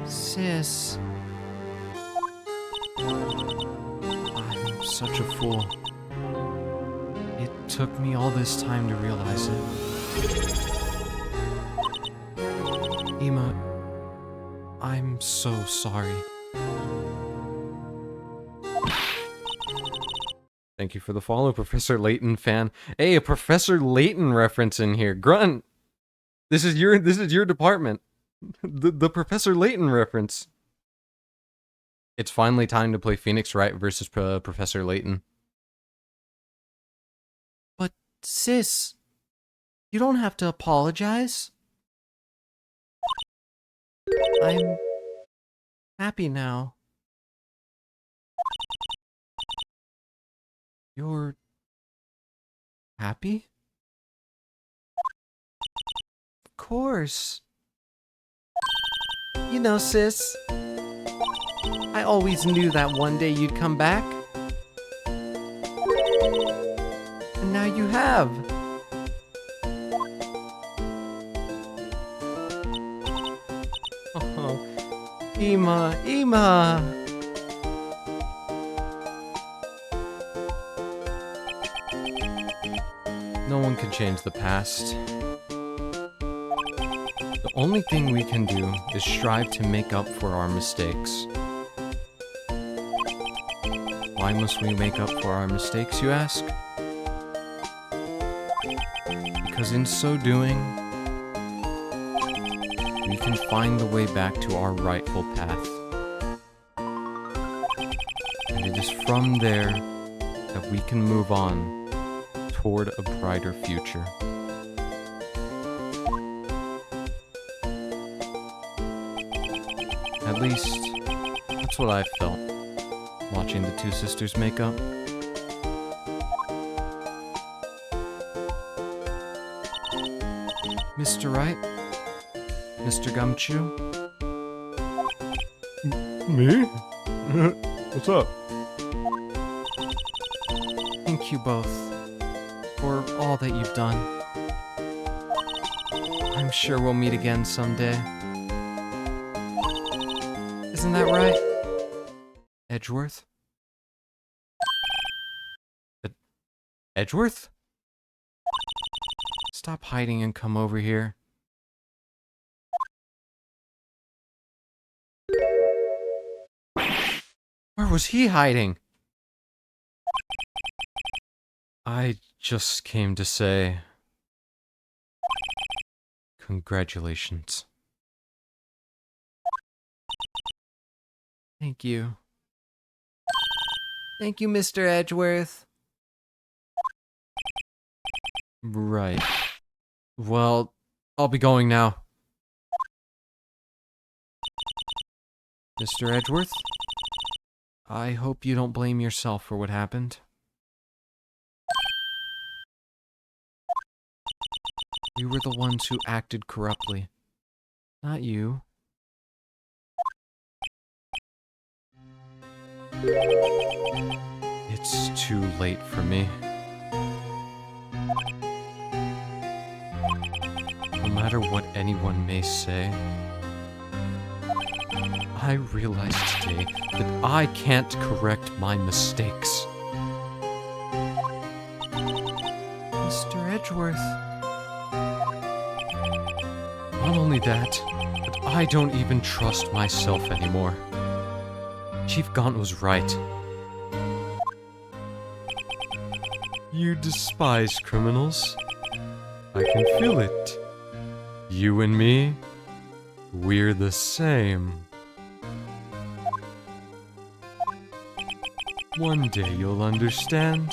Sis. I'm such a fool. It took me all this time to realize it. Emma, I'm so sorry. Thank you for the follow, Professor Layton fan. Hey, a Professor Layton reference in here. Grunt, this is your department. The Professor Layton reference. It's finally time to play Phoenix Wright versus Professor Layton. But sis, you don't have to apologize. I'm happy now. You're happy? Of course. You know, sis, I always knew that one day you'd come back. And now you have. Oh, Emma. No one can change the past. The only thing we can do is strive to make up for our mistakes. Why must we make up for our mistakes, you ask? Because in so doing, we can find the way back to our rightful path. And it is from there that we can move on toward a brighter future. At least, that's what I felt watching the two sisters make up. Mr. Wright? Mr. Gumshoe? Me? What's up? Thank you both for all that you've done. I'm sure we'll meet again someday. Isn't that right, Edgeworth? Edgeworth? Stop hiding and come over here. Where was he hiding? I just came to say congratulations. Thank you. Thank you, Mr. Edgeworth. Right. Well, I'll be going now. Mr. Edgeworth, I hope you don't blame yourself for what happened. We were the ones who acted corruptly, not you. It's too late for me. No matter what anyone may say, I realize today that I can't correct my mistakes. Mr. Edgeworth. Not only that, but I don't even trust myself anymore. Chief Gaunt was right. You despise criminals. I can feel it. You and me, we're the same. One day you'll understand.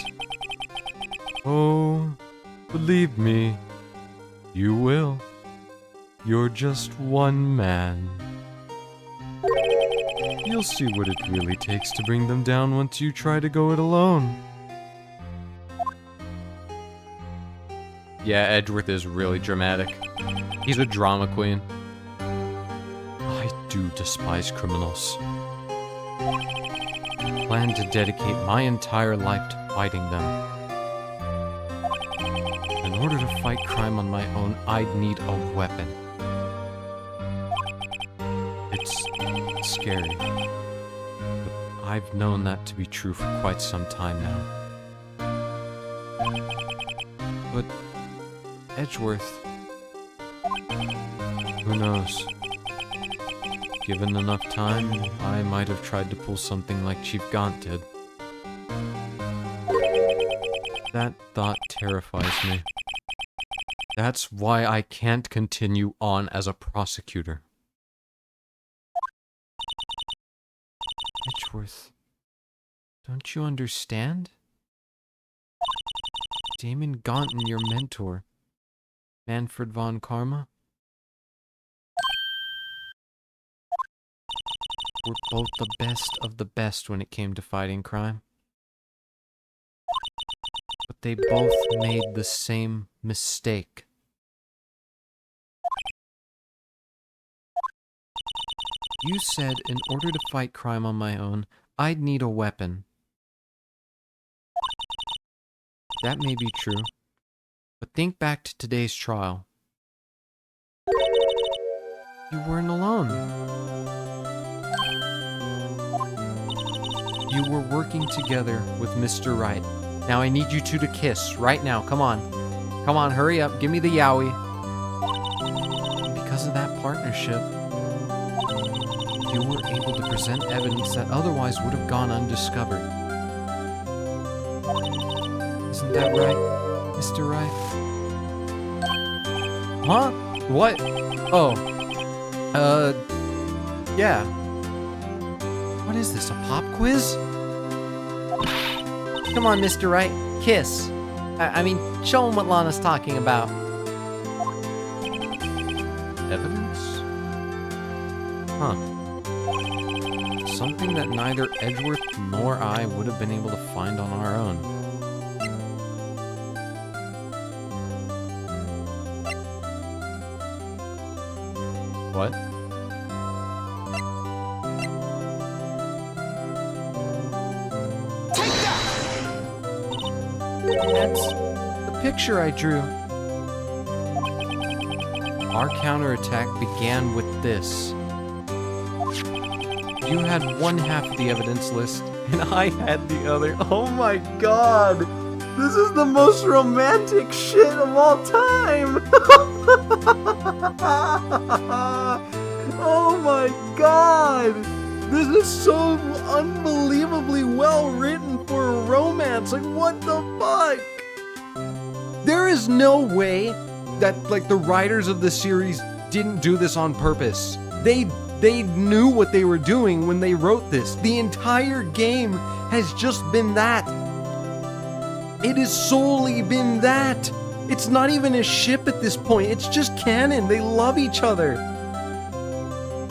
Oh, believe me, you will. You're just one man. You'll see what it really takes to bring them down once you try to go it alone. Yeah, Edgeworth is really dramatic. He's a drama queen. I do despise criminals. I plan to dedicate my entire life to fighting them. In order to fight crime on my own, I'd need a weapon. It's scary, but I've known that to be true for quite some time now. But Edgeworth, who knows? Given enough time, I might have tried to pull something like Chief Gaunt did. That thought terrifies me. That's why I can't continue on as a prosecutor. Edgeworth, don't you understand? Damon Gaunt and your mentor, Manfred von Karma, were both the best of the best when it came to fighting crime. But they both made the same mistake. You said in order to fight crime on my own, I'd need a weapon. That may be true, but think back to today's trial. You weren't alone. You were working together with Mr. Wright. Now I need you two to kiss right now. Come on. Come on, hurry up. Give me the yowie. And because of that partnership, you were able to present evidence that otherwise would have gone undiscovered. Isn't that right, Mr. Wright? Huh? What? Oh. Yeah. What is this, a pop quiz? Come on, Mr. Wright. Kiss. I mean, show him what Lana's talking about. Evidence? Huh. Something that neither Edgeworth nor I would have been able to find on our own. What? Take that! That's the picture I drew. Our counterattack began with this. You had one half of the evidence list, and I had the other. Oh my god! This is the most romantic shit of all time! Oh my god! This is so unbelievably well written for a romance. Like, what the fuck? There is no way that, like, the writers of the series didn't do this on purpose. They knew what they were doing when they wrote this. The entire game has just been that. It has solely been that. It's not even a ship at this point. It's just canon. They love each other.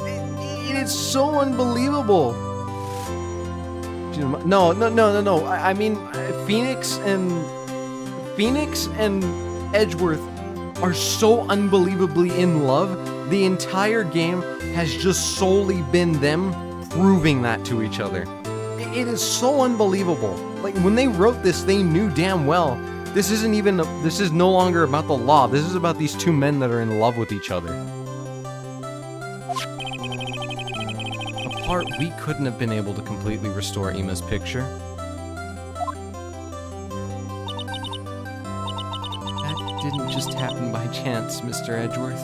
It is so unbelievable. No. I mean, Phoenix and Edgeworth are so unbelievably in love. The entire game has just solely been them proving that to each other. It is so unbelievable. Like, when they wrote this, they knew damn well this is no longer about the law. This is about these two men that are in love with each other. Apart, we couldn't have been able to completely restore Emma's picture. That didn't just happen by chance, Mr. Edgeworth.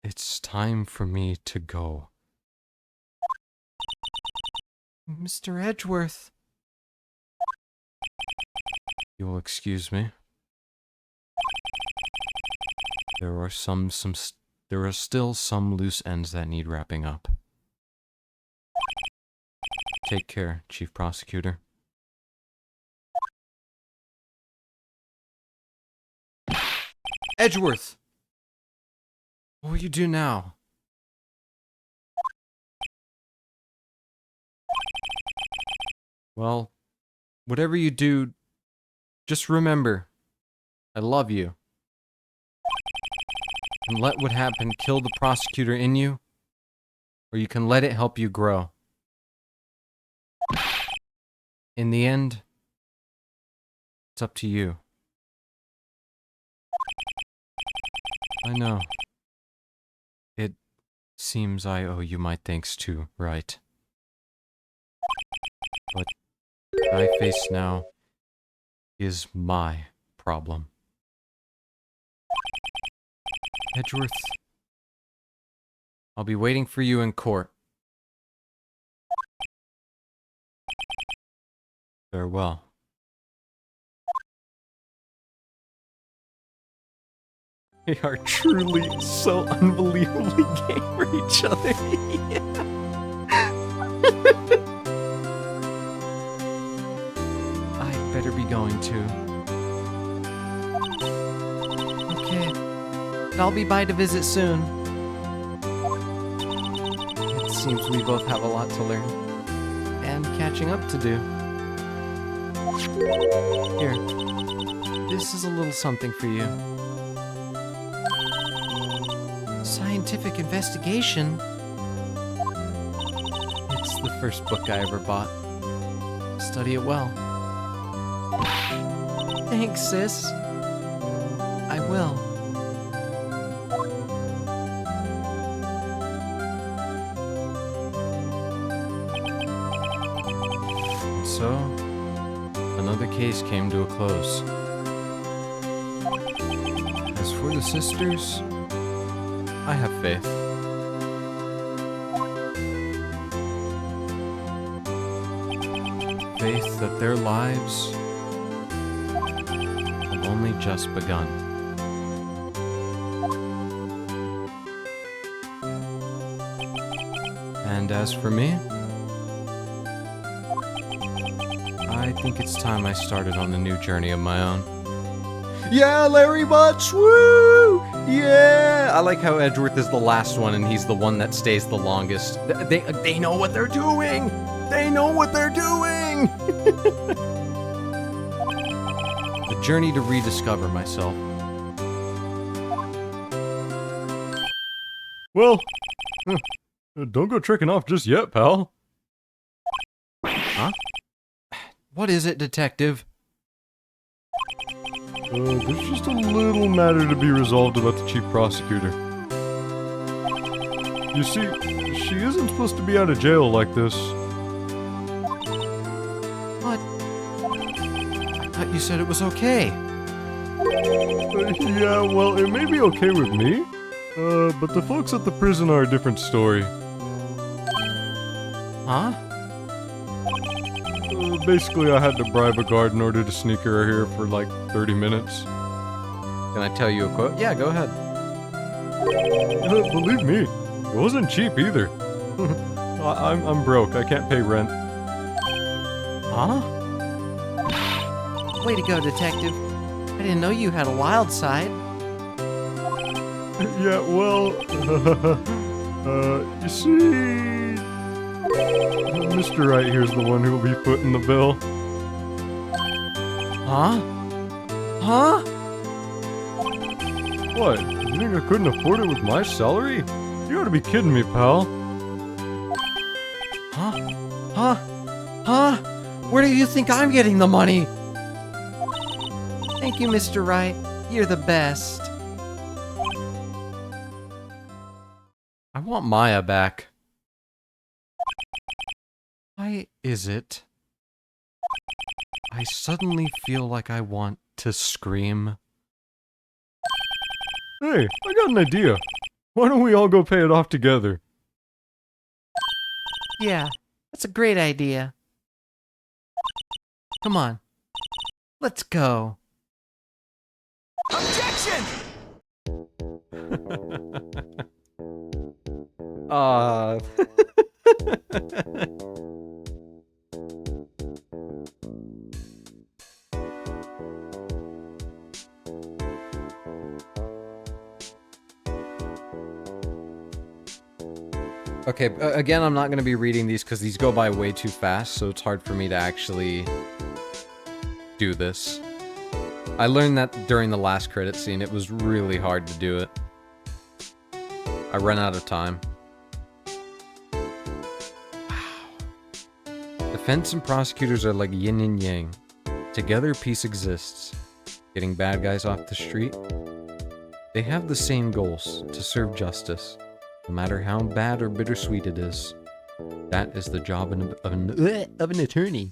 It's time for me to go. Mr. Edgeworth. You'll excuse me. There are still some loose ends that need wrapping up. Take care, Chief Prosecutor. Edgeworth! What will you do now? Well, whatever you do, just remember, I love you. And let what happened kill the prosecutor in you, or you can let it help you grow. In the end, it's up to you. I know. It seems I owe you my thanks too, right? But what I face now is my problem. Edgeworth, I'll be waiting for you in court. Farewell. They are truly so unbelievably gay for each other. I better be going too. Okay. But I'll be by to visit soon. It seems we both have a lot to learn. And catching up to do. Here. This is a little something for you. Scientific investigation? It's the first book I ever bought. Study it well. Thanks, sis. I will. And so, another case came to a close. As for the sisters, I have faith. Faith that their lives have only just begun. And as for me, I think it's time I started on a new journey of my own. Yeah, Larry Butts, woo! Yeah! I like how Edgeworth is the last one and he's the one that stays the longest. They know what they're doing! They know what they're doing! A journey to rediscover myself. Well, don't go tricking off just yet, pal. Huh? What is it, detective? There's just a little matter to be resolved about the chief prosecutor. You see, she isn't supposed to be out of jail like this. What? I thought you said it was okay. Yeah, well, it may be okay with me, but the folks at the prison are a different story. Huh? Basically, I had to bribe a guard in order to sneak her here for like 30 minutes. Can I tell you a quote? Yeah, go ahead. Believe me, it wasn't cheap either. I'm broke. I can't pay rent. Huh? Way to go, detective. I didn't know you had a wild side. Yeah, well, you see, Mr. Wright here's the one who will be footing the bill. Huh? Huh? What? You think I couldn't afford it with my salary? You gotta be kidding me, pal. Huh? Huh? Huh? Where do you think I'm getting the money? Thank you, Mr. Wright. You're the best. I want Maya back. Why is it? I suddenly feel like I want to scream. Hey, I got an idea. Why don't we all go pay it off together? Yeah, that's a great idea. Come on. Let's go. Objection! Okay, again, I'm not going to be reading these because these go by way too fast, so it's hard for me to actually do this. I learned that during the last credit scene. It was really hard to do it. I ran out of time. Defense and prosecutors are like yin and yang. Together, peace exists. Getting bad guys off the street. They have the same goals, to serve justice. No matter how bad or bittersweet it is. That is the job of an attorney.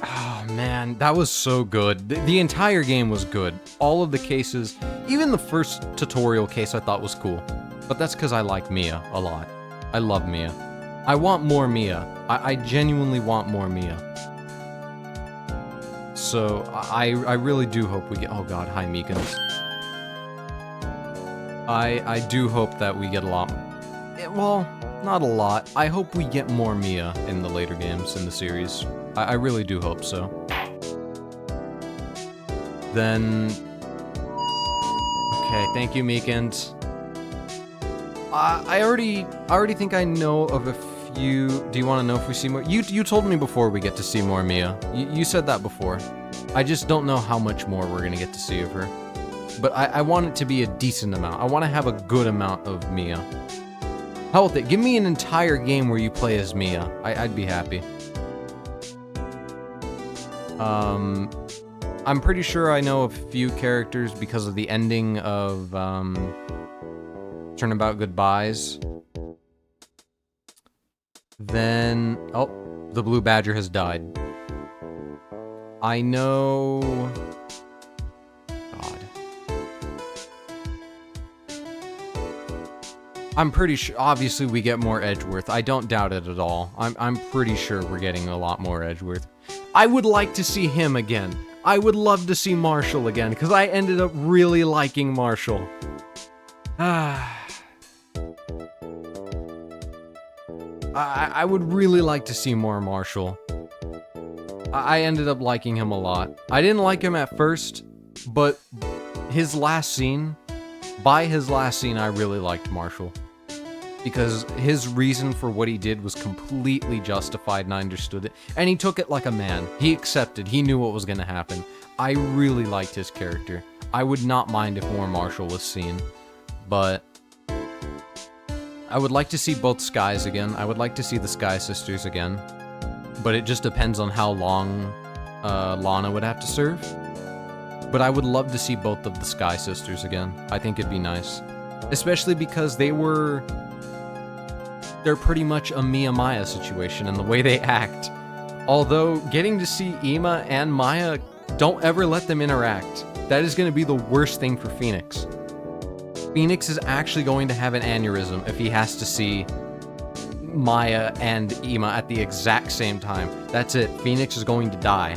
Oh man, that was so good. The entire game was good. All of the cases, even the first tutorial case I thought was cool. But that's because I like Mia a lot. I love Mia. I want more Mia. I genuinely want more Mia. So, I really do hope we get... Oh god, hi Meekins. I do hope that we get a lot... Well, not a lot. I hope we get more Mia in the later games in the series. I really do hope so. Then... Okay, thank you, Meekins. I already think I know of a few... Do you want to know if we see more? You told me before we get to see more Mia. You said that before. I just don't know how much more we're gonna get to see of her. But I want it to be a decent amount. I want to have a good amount of Mia. Hell with it. Give me an entire game where you play as Mia. I'd be happy. I'm pretty sure I know a few characters because of the ending of, Turnabout Goodbyes. Then... Oh, the Blue Badger has died. I know... God. I'm pretty sure... Obviously, we get more Edgeworth. I don't doubt it at all. I'm pretty sure we're getting a lot more Edgeworth. I would like to see him again. I would love to see Marshall again, because I ended up really liking Marshall. I would really like to see more Marshall. I ended up liking him a lot. I didn't like him at first, but his last scene, by his last scene, I really liked Marshall. Because his reason for what he did was completely justified and I understood it. And he took it like a man. He accepted. He knew what was going to happen. I really liked his character. I would not mind if more Marshall was seen. But I would like to see both Skies again. I would like to see the Sky Sisters again. But it just depends on how long Lana would have to serve. But I would love to see both of the Sky Sisters again. I think it'd be nice. Especially because they're pretty much a Mia Maya situation in the way they act. Although, getting to see Ima and Maya, don't ever let them interact. That is going to be the worst thing for Phoenix. Phoenix is actually going to have an aneurysm if he has to see Maya and Ima at the exact same time. That's it. Phoenix is going to die.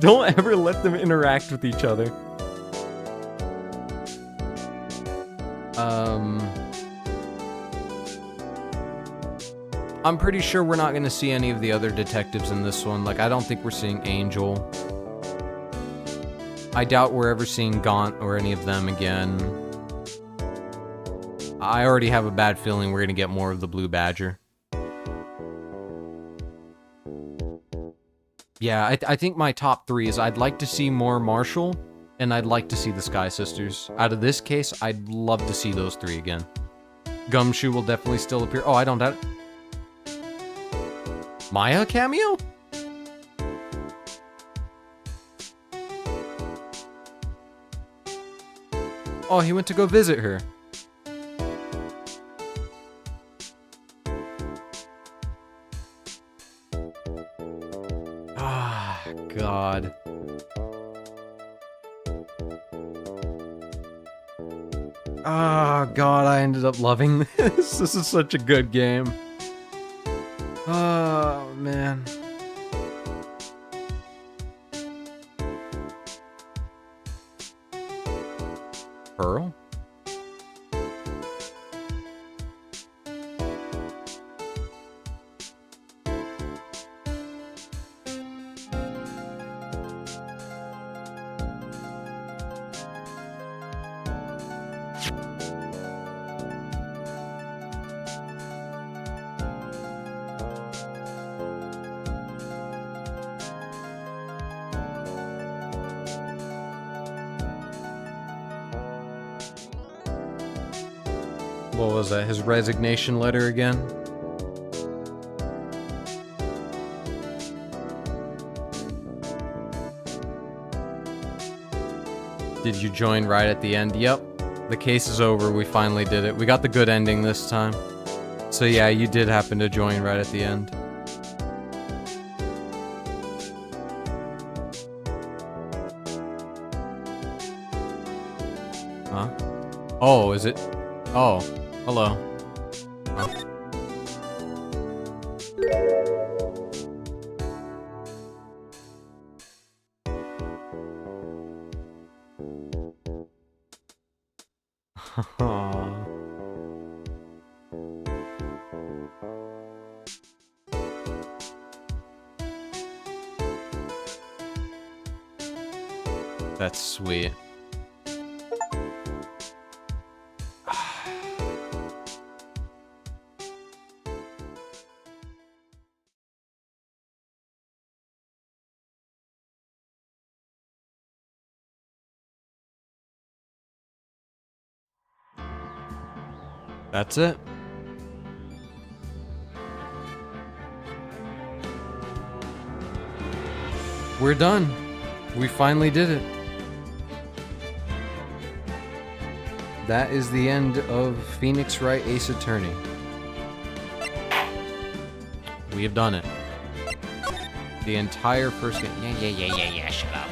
Don't ever let them interact with each other. I'm pretty sure we're not going to see any of the other detectives in this one. Like, I don't think we're seeing Angel. I doubt we're ever seeing Gaunt or any of them again. I already have a bad feeling we're going to get more of the Blue Badger. Yeah, I think my top 3 is I'd like to see more Marshall, and I'd like to see the Sky Sisters. Out of this case, I'd love to see those 3 again. Gumshoe will definitely still appear. Oh, I don't doubt it. Maya cameo? Oh, he went to go visit her. Ah, God. Ah, God, I ended up loving this. This is such a good game. Oh, man. Pearl? What was that? His resignation letter again? Did you join right at the end? Yep. The case is over. We finally did it. We got the good ending this time. So yeah, you did happen to join right at the end. Huh? Oh, is it? Oh, hello. Oh. That's sweet. That's it. We're done. We finally did it. That is the end of Phoenix Wright Ace Attorney. We have done it. The entire first game. Yeah, shut up.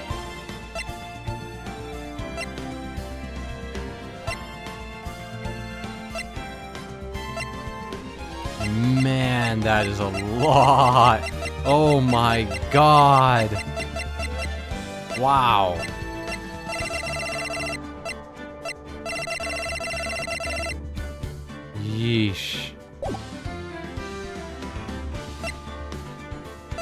Man, that is a lot. Oh my God. Wow. Yeesh.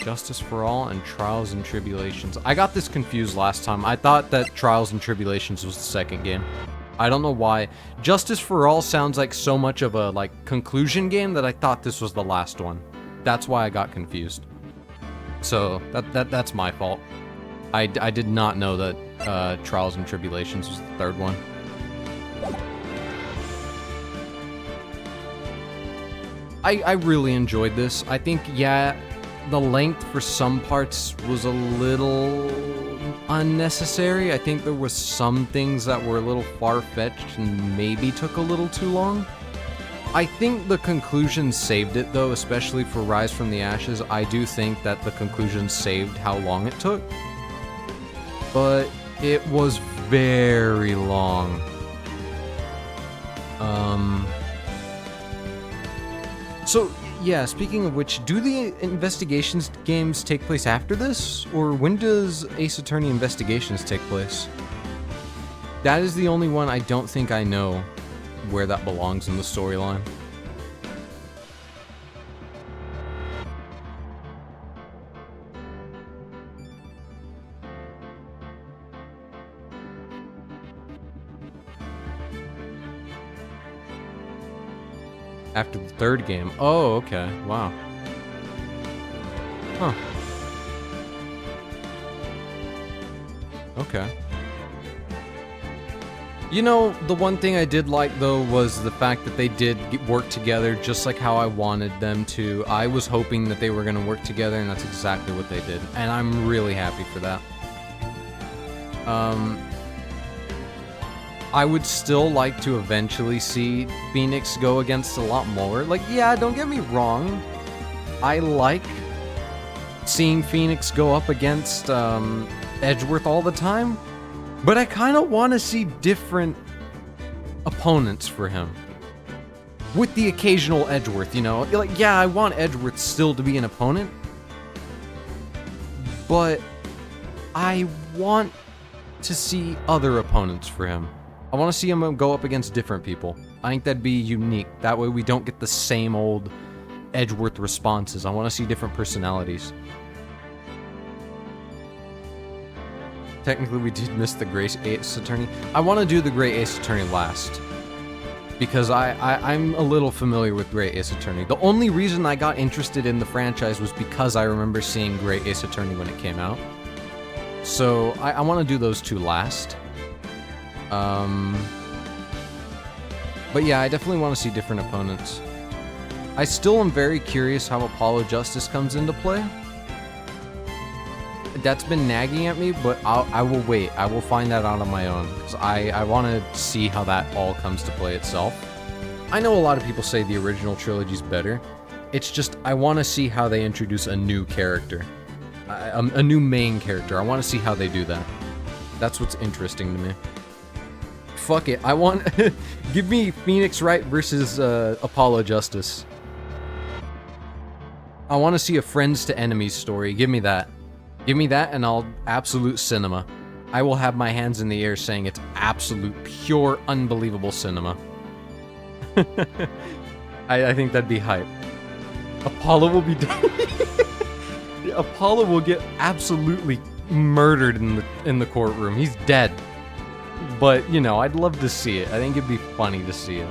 Justice for All and Trials and Tribulations. I got this confused last time. I thought that Trials and Tribulations was the second game. I don't know why. Justice for All sounds like so much of a conclusion game that I thought this was the last one. That's why I got confused. So that's my fault. I did not know that Trials and Tribulations was the third one. I really enjoyed this. I think, yeah, the length for some parts was a little unnecessary. I think there was some things that were a little far-fetched and maybe took a little too long. I think the conclusion saved it, though, especially for Rise from the Ashes. I do think that the conclusion saved how long it took. But it was very long. So, yeah, speaking of which, do the investigations games take place after this? Or when does Ace Attorney Investigations take place? That is the only one I don't think I know where that belongs in the storyline. After the third game. Oh, okay. Wow. Huh. Okay. You know, the one thing I did like, though, was the fact that they did work together just like how I wanted them to. I was hoping that they were going to work together, and that's exactly what they did. And I'm really happy for that. I would still like to eventually see Phoenix go against a lot more. Like, yeah, don't get me wrong. I like seeing Phoenix go up against Edgeworth all the time. But I kind of want to see different opponents for him. With the occasional Edgeworth, you know? Like, yeah, I want Edgeworth still to be an opponent. But I want to see other opponents for him. I want to see him go up against different people. I think that'd be unique. That way we don't get the same old Edgeworth responses. I want to see different personalities. Technically, we did miss the Great Ace Attorney. I want to do the Great Ace Attorney last. Because I'm a little familiar with Great Ace Attorney. The only reason I got interested in the franchise was because I remember seeing Great Ace Attorney when it came out. So, I want to do those two last. But yeah, I definitely want to see different opponents. I still am very curious how Apollo Justice comes into play. That's been nagging at me, but I will wait. I will find that out on my own, because I want to see how that all comes to play itself. I know a lot of people say the original trilogy's better. It's just, I want to see how they introduce a new character. A new main character. I want to see how they do that. That's what's interesting to me. Fuck it. I want... Give me Phoenix Wright versus Apollo Justice. I want to see a friends to enemies story. Give me that. Give me that and I'll absolute cinema. I will have my hands in the air saying it's absolute, pure, unbelievable cinema. I think that'd be hype. Apollo will be dead. Apollo will get absolutely murdered in the courtroom. He's dead. But, you know, I'd love to see it. I think it'd be funny to see it.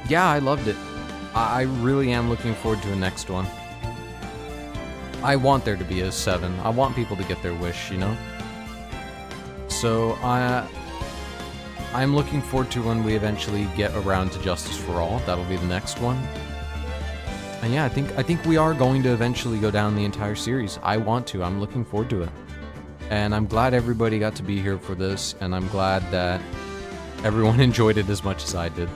Yeah, I loved it. I really am looking forward to the next one. I want there to be a 7. I want people to get their wish, you know? So, I'm looking forward to when we eventually get around to Justice for All. That'll be the next one. And yeah, I think we are going to eventually go down the entire series. I want to. I'm looking forward to it. And I'm glad everybody got to be here for this, and I'm glad that everyone enjoyed it as much as I did.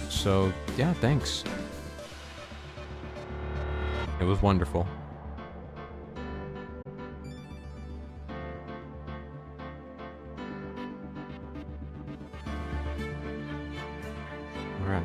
So, yeah, thanks. It was wonderful. All right.